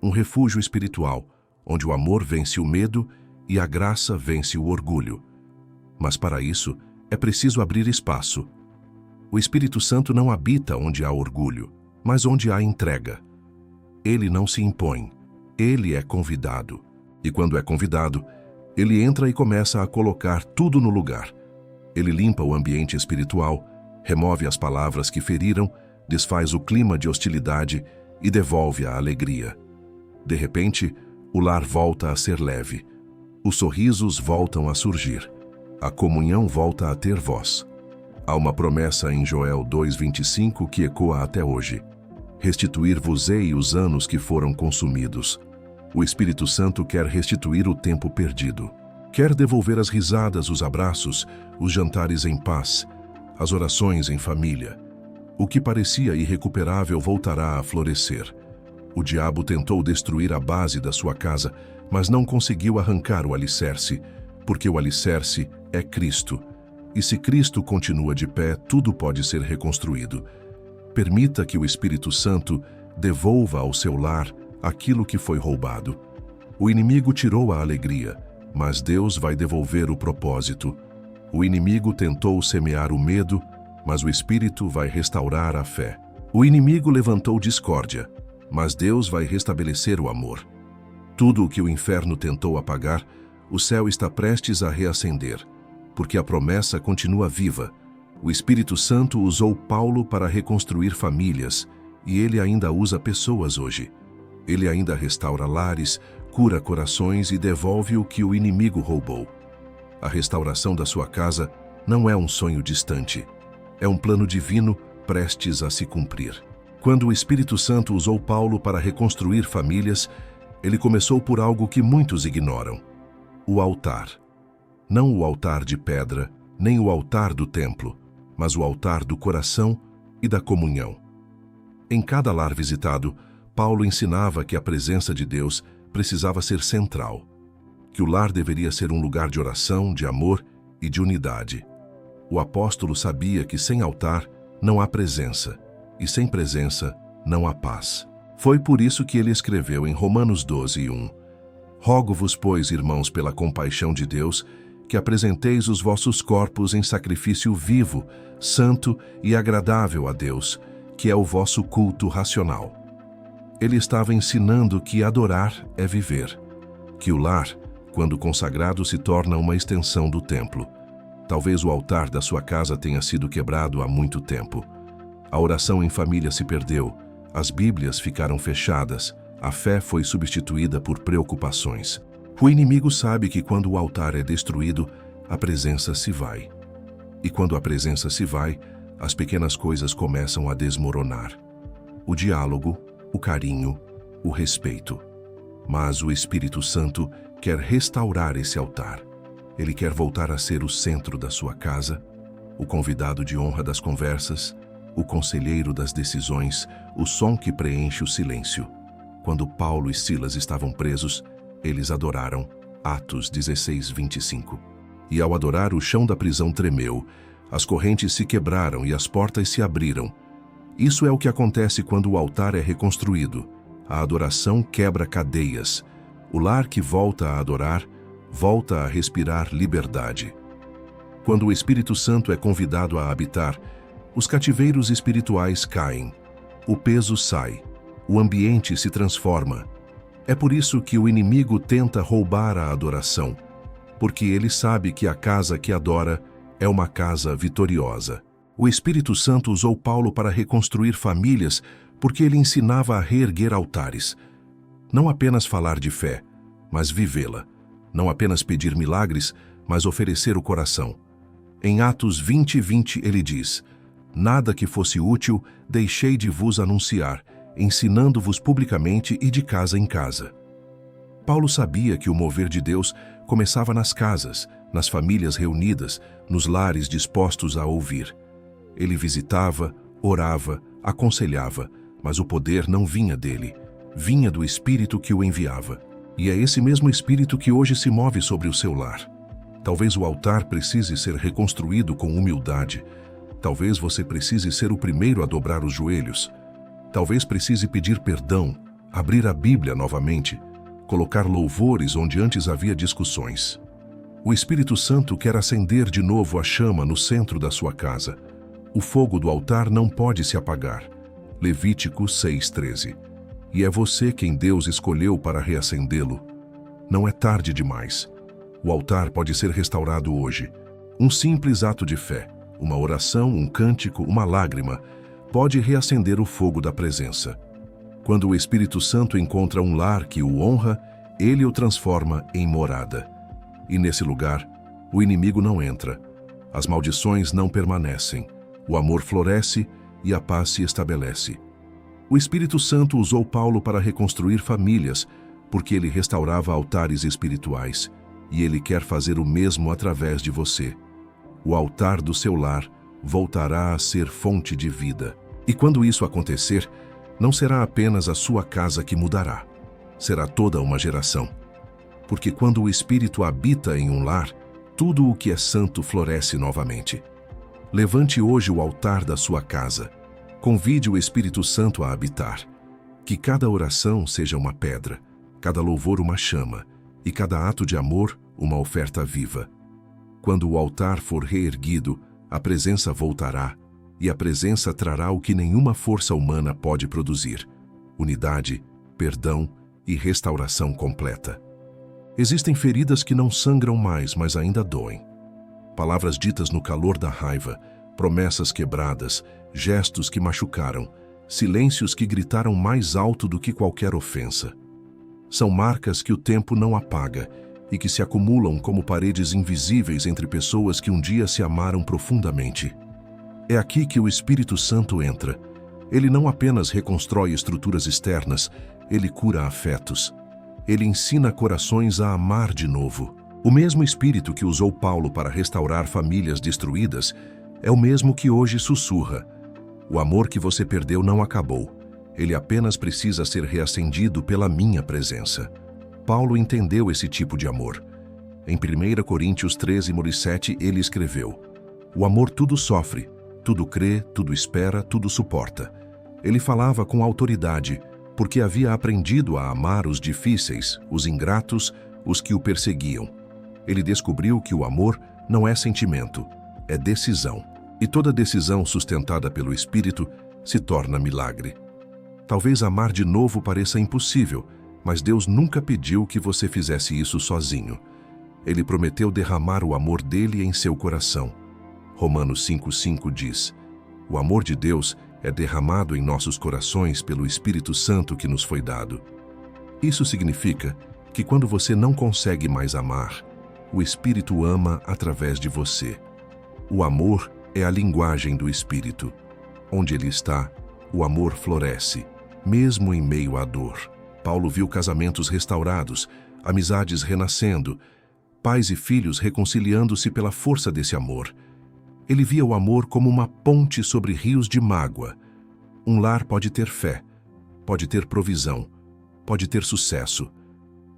um refúgio espiritual, onde o amor vence o medo e a graça vence o orgulho. Mas para isso, é preciso abrir espaço. O Espírito Santo não habita onde há orgulho, mas onde há entrega. Ele não se impõe, ele é convidado. E quando é convidado, ele entra e começa a colocar tudo no lugar. Ele limpa o ambiente espiritual, remove as palavras que feriram, desfaz o clima de hostilidade e devolve a alegria. De repente, o lar volta a ser leve. Os sorrisos voltam a surgir. A comunhão volta a ter voz. Há uma promessa em Joel 2:25 que ecoa até hoje. Restituir-vos-ei os anos que foram consumidos. O Espírito Santo quer restituir o tempo perdido. Quer devolver as risadas, os abraços, os jantares em paz, as orações em família. O que parecia irrecuperável voltará a florescer. O diabo tentou destruir a base da sua casa, mas não conseguiu arrancar o alicerce, porque o alicerce é Cristo. E se Cristo continua de pé, tudo pode ser reconstruído. Permita que o Espírito Santo devolva ao seu lar aquilo que foi roubado. O inimigo tirou a alegria, mas Deus vai devolver o propósito. O inimigo tentou semear o medo, mas o Espírito vai restaurar a fé. O inimigo levantou discórdia, mas Deus vai restabelecer o amor. Tudo o que o inferno tentou apagar, o céu está prestes a reacender, porque a promessa continua viva. O Espírito Santo usou Paulo para reconstruir famílias, e ele ainda usa pessoas hoje. Ele ainda restaura lares, cura corações e devolve o que o inimigo roubou. A restauração da sua casa não é um sonho distante. É um plano divino prestes a se cumprir. Quando o Espírito Santo usou Paulo para reconstruir famílias, ele começou por algo que muitos ignoram: o altar. Não o altar de pedra, nem o altar do templo, mas o altar do coração e da comunhão. Em cada lar visitado, Paulo ensinava que a presença de Deus precisava ser central, que o lar deveria ser um lugar de oração, de amor e de unidade. O apóstolo sabia que sem altar não há presença, e sem presença não há paz. Foi por isso que ele escreveu em Romanos 12:1: Rogo-vos, pois, irmãos, pela compaixão de Deus, que apresenteis os vossos corpos em sacrifício vivo, santo e agradável a Deus, que é o vosso culto racional. Ele estava ensinando que adorar é viver, que o lar, quando consagrado, se torna uma extensão do templo. Talvez o altar da sua casa tenha sido quebrado há muito tempo. A oração em família se perdeu, as Bíblias ficaram fechadas, a fé foi substituída por preocupações. O inimigo sabe que quando o altar é destruído, a presença se vai. E quando a presença se vai, as pequenas coisas começam a desmoronar. O diálogo, o carinho, o respeito. Mas o Espírito Santo quer restaurar esse altar. Ele quer voltar a ser o centro da sua casa, o convidado de honra das conversas, o conselheiro das decisões, o som que preenche o silêncio. Quando Paulo e Silas estavam presos, eles adoraram. Atos 16:25. E ao adorar, o chão da prisão tremeu, as correntes se quebraram e as portas se abriram. Isso é o que acontece quando o altar é reconstruído. A adoração quebra cadeias. O lar que volta a adorar, volta a respirar liberdade. Quando o Espírito Santo é convidado a habitar, os cativeiros espirituais caem. O peso sai. O ambiente se transforma. É por isso que o inimigo tenta roubar a adoração, porque ele sabe que a casa que adora é uma casa vitoriosa. O Espírito Santo usou Paulo para reconstruir famílias porque ele ensinava a reerguer altares. Não apenas falar de fé, mas vivê-la. Não apenas pedir milagres, mas oferecer o coração. Em Atos 20:20 ele diz: Nada que fosse útil deixei de vos anunciar, ensinando-vos publicamente e de casa em casa. Paulo sabia que o mover de Deus começava nas casas, nas famílias reunidas, nos lares dispostos a ouvir. Ele visitava, orava, aconselhava, mas o poder não vinha dele, vinha do Espírito que o enviava. E é esse mesmo Espírito que hoje se move sobre o seu lar. Talvez o altar precise ser reconstruído com humildade. Talvez você precise ser o primeiro a dobrar os joelhos. Talvez precise pedir perdão, abrir a Bíblia novamente, colocar louvores onde antes havia discussões. O Espírito Santo quer acender de novo a chama no centro da sua casa. O fogo do altar não pode se apagar. Levítico 6:13. E é você quem Deus escolheu para reacendê-lo. Não é tarde demais. O altar pode ser restaurado hoje. Um simples ato de fé, uma oração, um cântico, uma lágrima, pode reacender o fogo da presença. Quando o Espírito Santo encontra um lar que o honra, ele o transforma em morada. E nesse lugar, o inimigo não entra, as maldições não permanecem, o amor floresce e a paz se estabelece. O Espírito Santo usou Paulo para reconstruir famílias, porque ele restaurava altares espirituais, e ele quer fazer o mesmo através de você. O altar do seu lar voltará a ser fonte de vida. E quando isso acontecer, não será apenas a sua casa que mudará, será toda uma geração. Porque quando o Espírito habita em um lar, tudo o que é santo floresce novamente. Levante hoje o altar da sua casa. Convide o Espírito Santo a habitar. Que cada oração seja uma pedra, cada louvor uma chama, e cada ato de amor uma oferta viva. Quando o altar for reerguido, a presença voltará, e a presença trará o que nenhuma força humana pode produzir: unidade, perdão e restauração completa. Existem feridas que não sangram mais, mas ainda doem. Palavras ditas no calor da raiva, promessas quebradas, gestos que machucaram, silêncios que gritaram mais alto do que qualquer ofensa. São marcas que o tempo não apaga e que se acumulam como paredes invisíveis entre pessoas que um dia se amaram profundamente. É aqui que o Espírito Santo entra. Ele não apenas reconstrói estruturas externas, ele cura afetos. Ele ensina corações a amar de novo. O mesmo Espírito que usou Paulo para restaurar famílias destruídas é o mesmo que hoje sussurra: o amor que você perdeu não acabou. Ele apenas precisa ser reacendido pela minha presença. Paulo entendeu esse tipo de amor. Em 1 Coríntios 13:7 ele escreveu: o amor tudo sofre, tudo crê, tudo espera, tudo suporta. Ele falava com autoridade, porque havia aprendido a amar os difíceis, os ingratos, os que o perseguiam. Ele descobriu que o amor não é sentimento, é decisão. E toda decisão sustentada pelo Espírito se torna milagre. Talvez amar de novo pareça impossível, mas Deus nunca pediu que você fizesse isso sozinho. Ele prometeu derramar o amor dele em seu coração. Romanos 5:5 diz: o amor de Deus é derramado em nossos corações pelo Espírito Santo que nos foi dado. Isso significa que quando você não consegue mais amar, o Espírito ama através de você. O amor é a linguagem do Espírito. Onde ele está, o amor floresce, mesmo em meio à dor. Paulo viu casamentos restaurados, amizades renascendo, pais e filhos reconciliando-se pela força desse amor. Ele via o amor como uma ponte sobre rios de mágoa. Um lar pode ter fé, pode ter provisão, pode ter sucesso,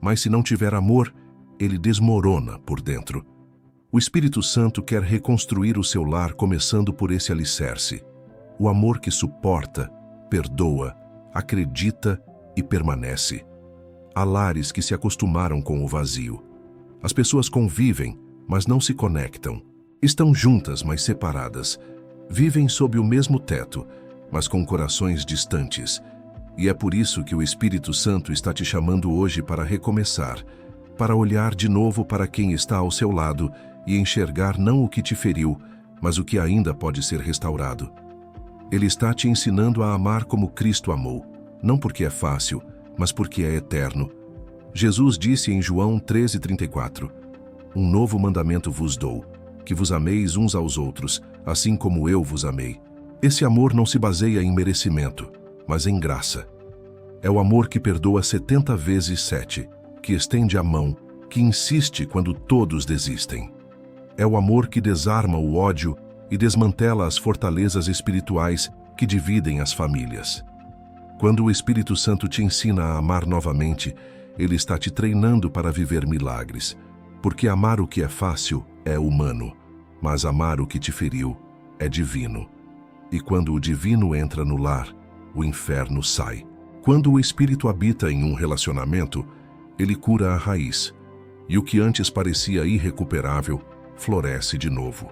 mas se não tiver amor, ele desmorona por dentro. O Espírito Santo quer reconstruir o seu lar começando por esse alicerce. O amor que suporta, perdoa, acredita e permanece. Há lares que se acostumaram com o vazio. As pessoas convivem, mas não se conectam. Estão juntas, mas separadas. Vivem sob o mesmo teto, mas com corações distantes. E é por isso que o Espírito Santo está te chamando hoje para recomeçar, para olhar de novo para quem está ao seu lado e enxergar não o que te feriu, mas o que ainda pode ser restaurado. Ele está te ensinando a amar como Cristo amou, não porque é fácil, mas porque é eterno. Jesus disse em João 13:34, um novo mandamento vos dou, que vos ameis uns aos outros, assim como eu vos amei. Esse amor não se baseia em merecimento, mas em graça. É o amor que perdoa 70 vezes 7, que estende a mão, que insiste quando todos desistem. É o amor que desarma o ódio e desmantela as fortalezas espirituais que dividem as famílias. Quando o Espírito Santo te ensina a amar novamente, ele está te treinando para viver milagres, porque amar o que é fácil é humano, mas amar o que te feriu é divino. E quando o divino entra no lar, o inferno sai. Quando o Espírito habita em um relacionamento, ele cura a raiz, e o que antes parecia irrecuperável floresce de novo.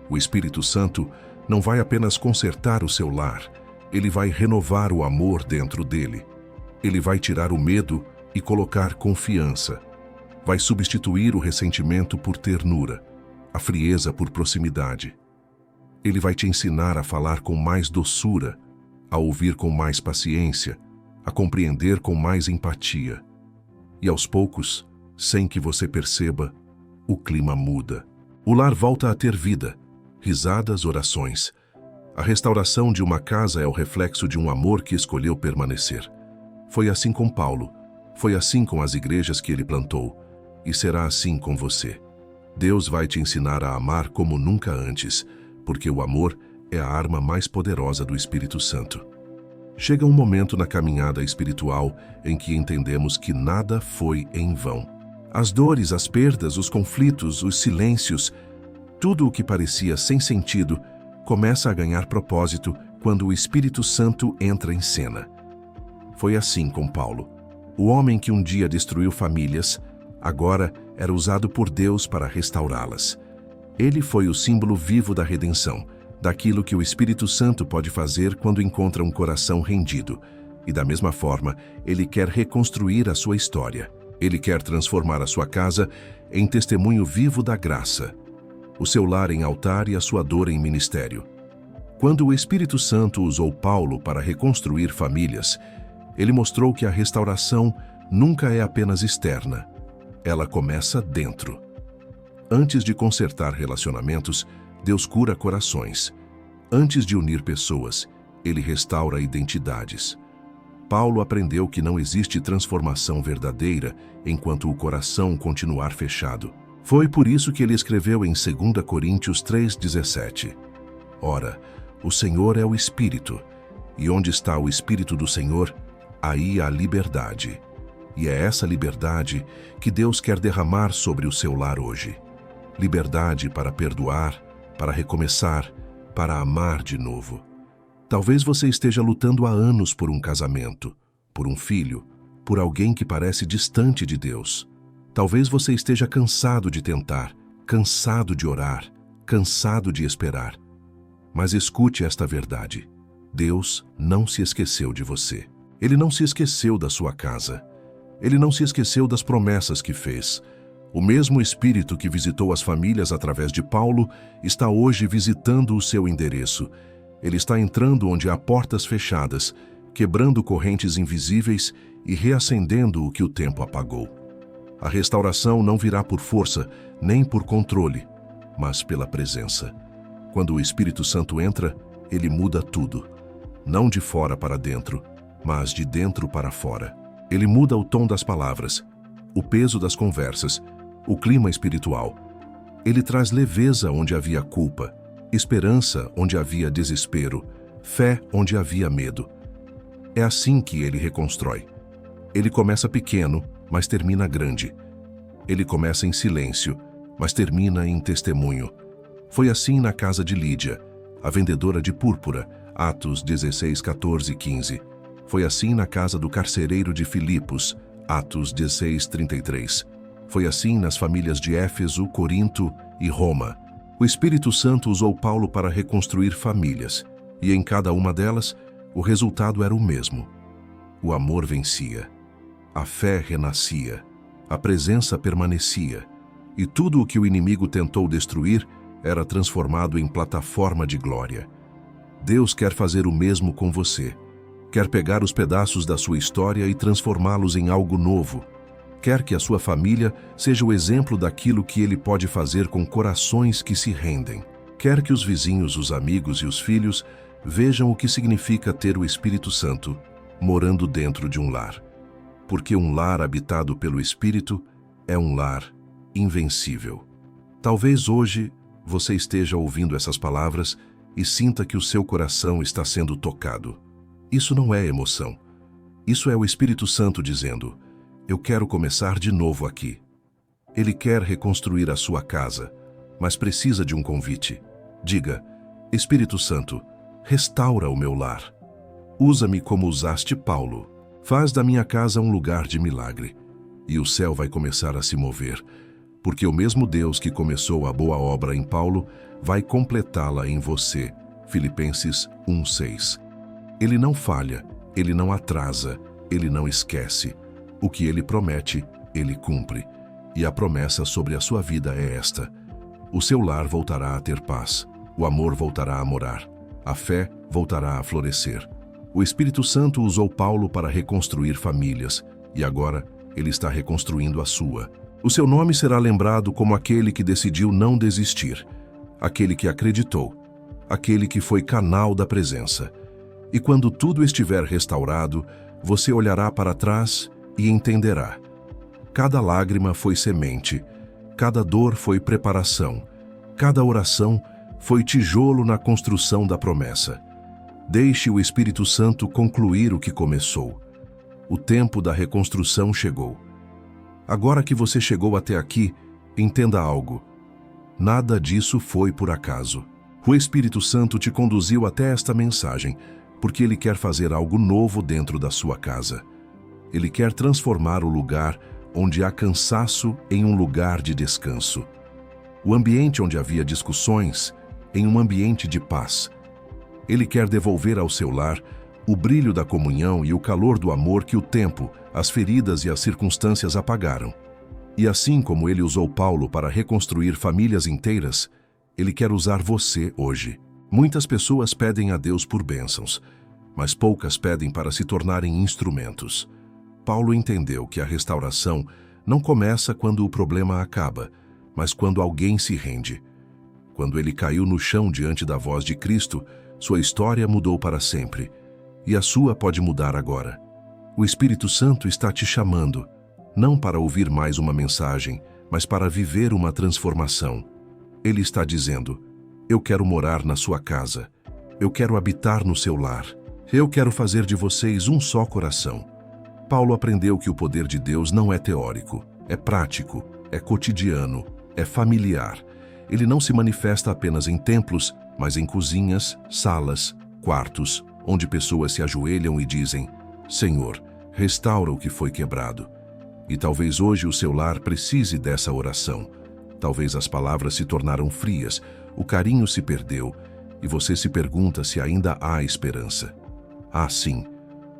O Espírito Santo não vai apenas consertar o seu lar, ele vai renovar o amor dentro dele. Ele vai tirar o medo e colocar confiança. Vai substituir o ressentimento por ternura, a frieza por proximidade. Ele vai te ensinar a falar com mais doçura, a ouvir com mais paciência, a compreender com mais empatia. E aos poucos, sem que você perceba, o clima muda. O lar volta a ter vida, risadas, orações. A restauração de uma casa é o reflexo de um amor que escolheu permanecer. Foi assim com Paulo, foi assim com as igrejas que ele plantou, e será assim com você. Deus vai te ensinar a amar como nunca antes, porque o amor é a arma mais poderosa do Espírito Santo. Chega um momento na caminhada espiritual em que entendemos que nada foi em vão. As dores, as perdas, os conflitos, os silêncios, tudo o que parecia sem sentido, começa a ganhar propósito quando o Espírito Santo entra em cena. Foi assim com Paulo. O homem que um dia destruiu famílias, agora era usado por Deus para restaurá-las. Ele foi o símbolo vivo da redenção, daquilo que o Espírito Santo pode fazer quando encontra um coração rendido. E da mesma forma, ele quer reconstruir a sua história. Ele quer transformar a sua casa em testemunho vivo da graça, o seu lar em altar e a sua dor em ministério. Quando o Espírito Santo usou Paulo para reconstruir famílias, ele mostrou que a restauração nunca é apenas externa, ela começa dentro. Antes de consertar relacionamentos, Deus cura corações. Antes de unir pessoas, ele restaura identidades. Paulo aprendeu que não existe transformação verdadeira enquanto o coração continuar fechado. Foi por isso que ele escreveu em 2 Coríntios 3,17: Ora, o Senhor é o Espírito, e onde está o Espírito do Senhor, aí há liberdade. E é essa liberdade que Deus quer derramar sobre o seu lar hoje. Liberdade para perdoar, para recomeçar, para amar de novo. Talvez você esteja lutando há anos por um casamento, por um filho, por alguém que parece distante de Deus. Talvez você esteja cansado de tentar, cansado de orar, cansado de esperar. Mas escute esta verdade. Deus não se esqueceu de você. Ele não se esqueceu da sua casa. Ele não se esqueceu das promessas que fez. O mesmo Espírito que visitou as famílias através de Paulo está hoje visitando o seu endereço. Ele está entrando onde há portas fechadas, quebrando correntes invisíveis e reacendendo o que o tempo apagou. A restauração não virá por força, nem por controle, mas pela presença. Quando o Espírito Santo entra, ele muda tudo. Não de fora para dentro, mas de dentro para fora. Ele muda o tom das palavras, o peso das conversas, o clima espiritual. Ele traz leveza onde havia culpa, esperança onde havia desespero, fé onde havia medo. É assim que ele reconstrói. Ele começa pequeno, mas termina grande. Ele começa em silêncio, mas termina em testemunho. Foi assim na casa de Lídia, a vendedora de púrpura, Atos 16, 14 e 15. Foi assim na casa do carcereiro de Filipos, Atos 16, 33. Foi assim nas famílias de Éfeso, Corinto e Roma. O Espírito Santo usou Paulo para reconstruir famílias, e em cada uma delas, o resultado era o mesmo. O amor vencia, a fé renascia, a presença permanecia, e tudo o que o inimigo tentou destruir era transformado em plataforma de glória. Deus quer fazer o mesmo com você. Quer pegar os pedaços da sua história e transformá-los em algo novo. Quer que a sua família seja o exemplo daquilo que ele pode fazer com corações que se rendem. Quer que os vizinhos, os amigos e os filhos vejam o que significa ter o Espírito Santo morando dentro de um lar. Porque um lar habitado pelo Espírito é um lar invencível. Talvez hoje você esteja ouvindo essas palavras e sinta que o seu coração está sendo tocado. Isso não é emoção. Isso é o Espírito Santo dizendo: eu quero começar de novo aqui. Ele quer reconstruir a sua casa, mas precisa de um convite. Diga: Espírito Santo, restaura o meu lar. Usa-me como usaste Paulo. Faz da minha casa um lugar de milagre. E o céu vai começar a se mover, porque o mesmo Deus que começou a boa obra em Paulo vai completá-la em você. Filipenses 1:6. Ele não falha, ele não atrasa, ele não esquece. O que ele promete, ele cumpre. E a promessa sobre a sua vida é esta: o seu lar voltará a ter paz, o amor voltará a morar, a fé voltará a florescer. O Espírito Santo usou Paulo para reconstruir famílias, e agora ele está reconstruindo a sua. O seu nome será lembrado como aquele que decidiu não desistir, aquele que acreditou, aquele que foi canal da presença. E quando tudo estiver restaurado, você olhará para trás e entenderá. Cada lágrima foi semente, cada dor foi preparação, cada oração foi tijolo na construção da promessa. Deixe o Espírito Santo concluir o que começou. O tempo da reconstrução chegou. Agora que você chegou até aqui, entenda algo. Nada disso foi por acaso. O Espírito Santo te conduziu até esta mensagem, porque Ele quer fazer algo novo dentro da sua casa. Ele quer transformar o lugar onde há cansaço em um lugar de descanso. O ambiente onde havia discussões em um ambiente de paz. Ele quer devolver ao seu lar o brilho da comunhão e o calor do amor que o tempo, as feridas e as circunstâncias apagaram. E assim como Ele usou Paulo para reconstruir famílias inteiras, Ele quer usar você hoje. Muitas pessoas pedem a Deus por bênçãos, mas poucas pedem para se tornarem instrumentos. Paulo entendeu que a restauração não começa quando o problema acaba, mas quando alguém se rende. Quando ele caiu no chão diante da voz de Cristo, sua história mudou para sempre. E a sua pode mudar agora. O Espírito Santo está te chamando, não para ouvir mais uma mensagem, mas para viver uma transformação. Ele está dizendo: eu quero morar na sua casa. Eu quero habitar no seu lar. Eu quero fazer de vocês um só coração. Paulo aprendeu que o poder de Deus não é teórico, é prático, é cotidiano, é familiar. Ele não se manifesta apenas em templos, mas em cozinhas, salas, quartos, onde pessoas se ajoelham e dizem: Senhor, restaura o que foi quebrado. E talvez hoje o seu lar precise dessa oração. Talvez as palavras se tornaram frias, o carinho se perdeu, e você se pergunta se ainda há esperança. Há sim,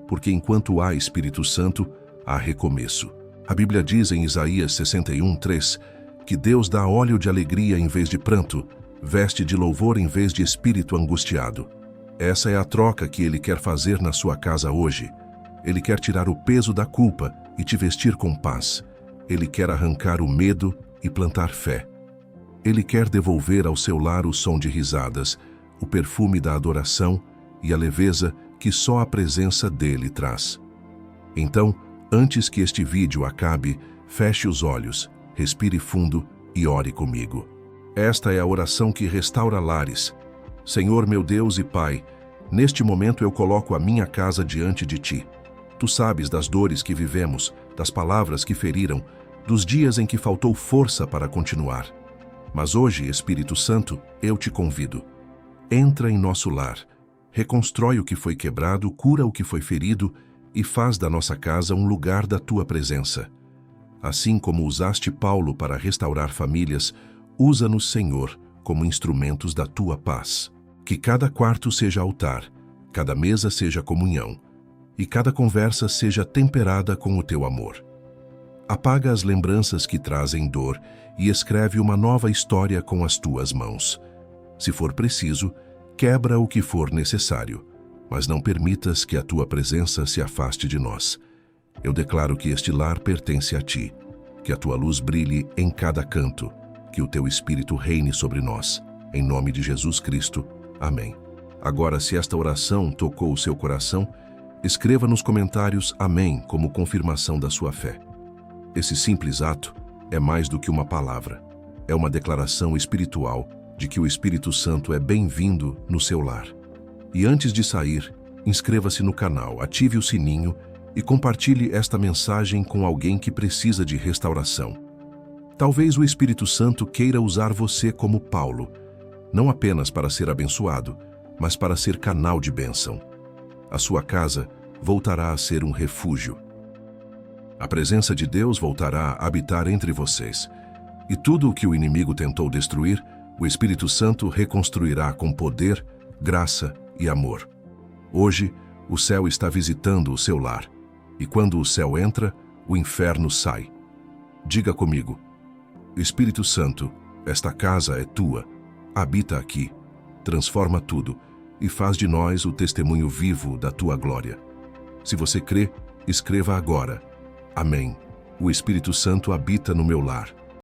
porque enquanto há Espírito Santo, há recomeço. A Bíblia diz em Isaías 61:3 que Deus dá óleo de alegria em vez de pranto, veste de louvor em vez de espírito angustiado. Essa é a troca que Ele quer fazer na sua casa hoje. Ele quer tirar o peso da culpa e te vestir com paz. Ele quer arrancar o medo e plantar fé. Ele quer devolver ao seu lar o som de risadas, o perfume da adoração e a leveza que só a presença dele traz. Então, antes que este vídeo acabe, feche os olhos, respire fundo e ore comigo. Esta é a oração que restaura lares. Senhor meu Deus e Pai, neste momento eu coloco a minha casa diante de Ti. Tu sabes das dores que vivemos, das palavras que feriram, dos dias em que faltou força para continuar. Mas hoje, Espírito Santo, eu te convido. Entra em nosso lar, reconstrói o que foi quebrado, cura o que foi ferido e faz da nossa casa um lugar da Tua presença. Assim como usaste Paulo para restaurar famílias, usa-nos, Senhor, como instrumentos da Tua paz. Que cada quarto seja altar, cada mesa seja comunhão, e cada conversa seja temperada com o Teu amor. Apaga as lembranças que trazem dor e escreve uma nova história com as Tuas mãos. Se for preciso, quebra o que for necessário, mas não permitas que a Tua presença se afaste de nós. Eu declaro que este lar pertence a Ti, que a Tua luz brilhe em cada canto, que o Teu Espírito reine sobre nós. Em nome de Jesus Cristo. Amém. Agora, se esta oração tocou o seu coração, escreva nos comentários Amém como confirmação da sua fé. Esse simples ato é mais do que uma palavra. É uma declaração espiritual de que o Espírito Santo é bem-vindo no seu lar. E antes de sair, inscreva-se no canal, ative o sininho e compartilhe esta mensagem com alguém que precisa de restauração. Talvez o Espírito Santo queira usar você como Paulo, não apenas para ser abençoado, mas para ser canal de bênção. A sua casa voltará a ser um refúgio. A presença de Deus voltará a habitar entre vocês. E tudo o que o inimigo tentou destruir, o Espírito Santo reconstruirá com poder, graça e amor. Hoje, o céu está visitando o seu lar. E quando o céu entra, o inferno sai. Diga comigo: Espírito Santo, esta casa é Tua. Habita aqui. transforma tudo e faz de nós o testemunho vivo da tua glória. Se você crê, escreva agora. Amém. O Espírito Santo habita no meu lar.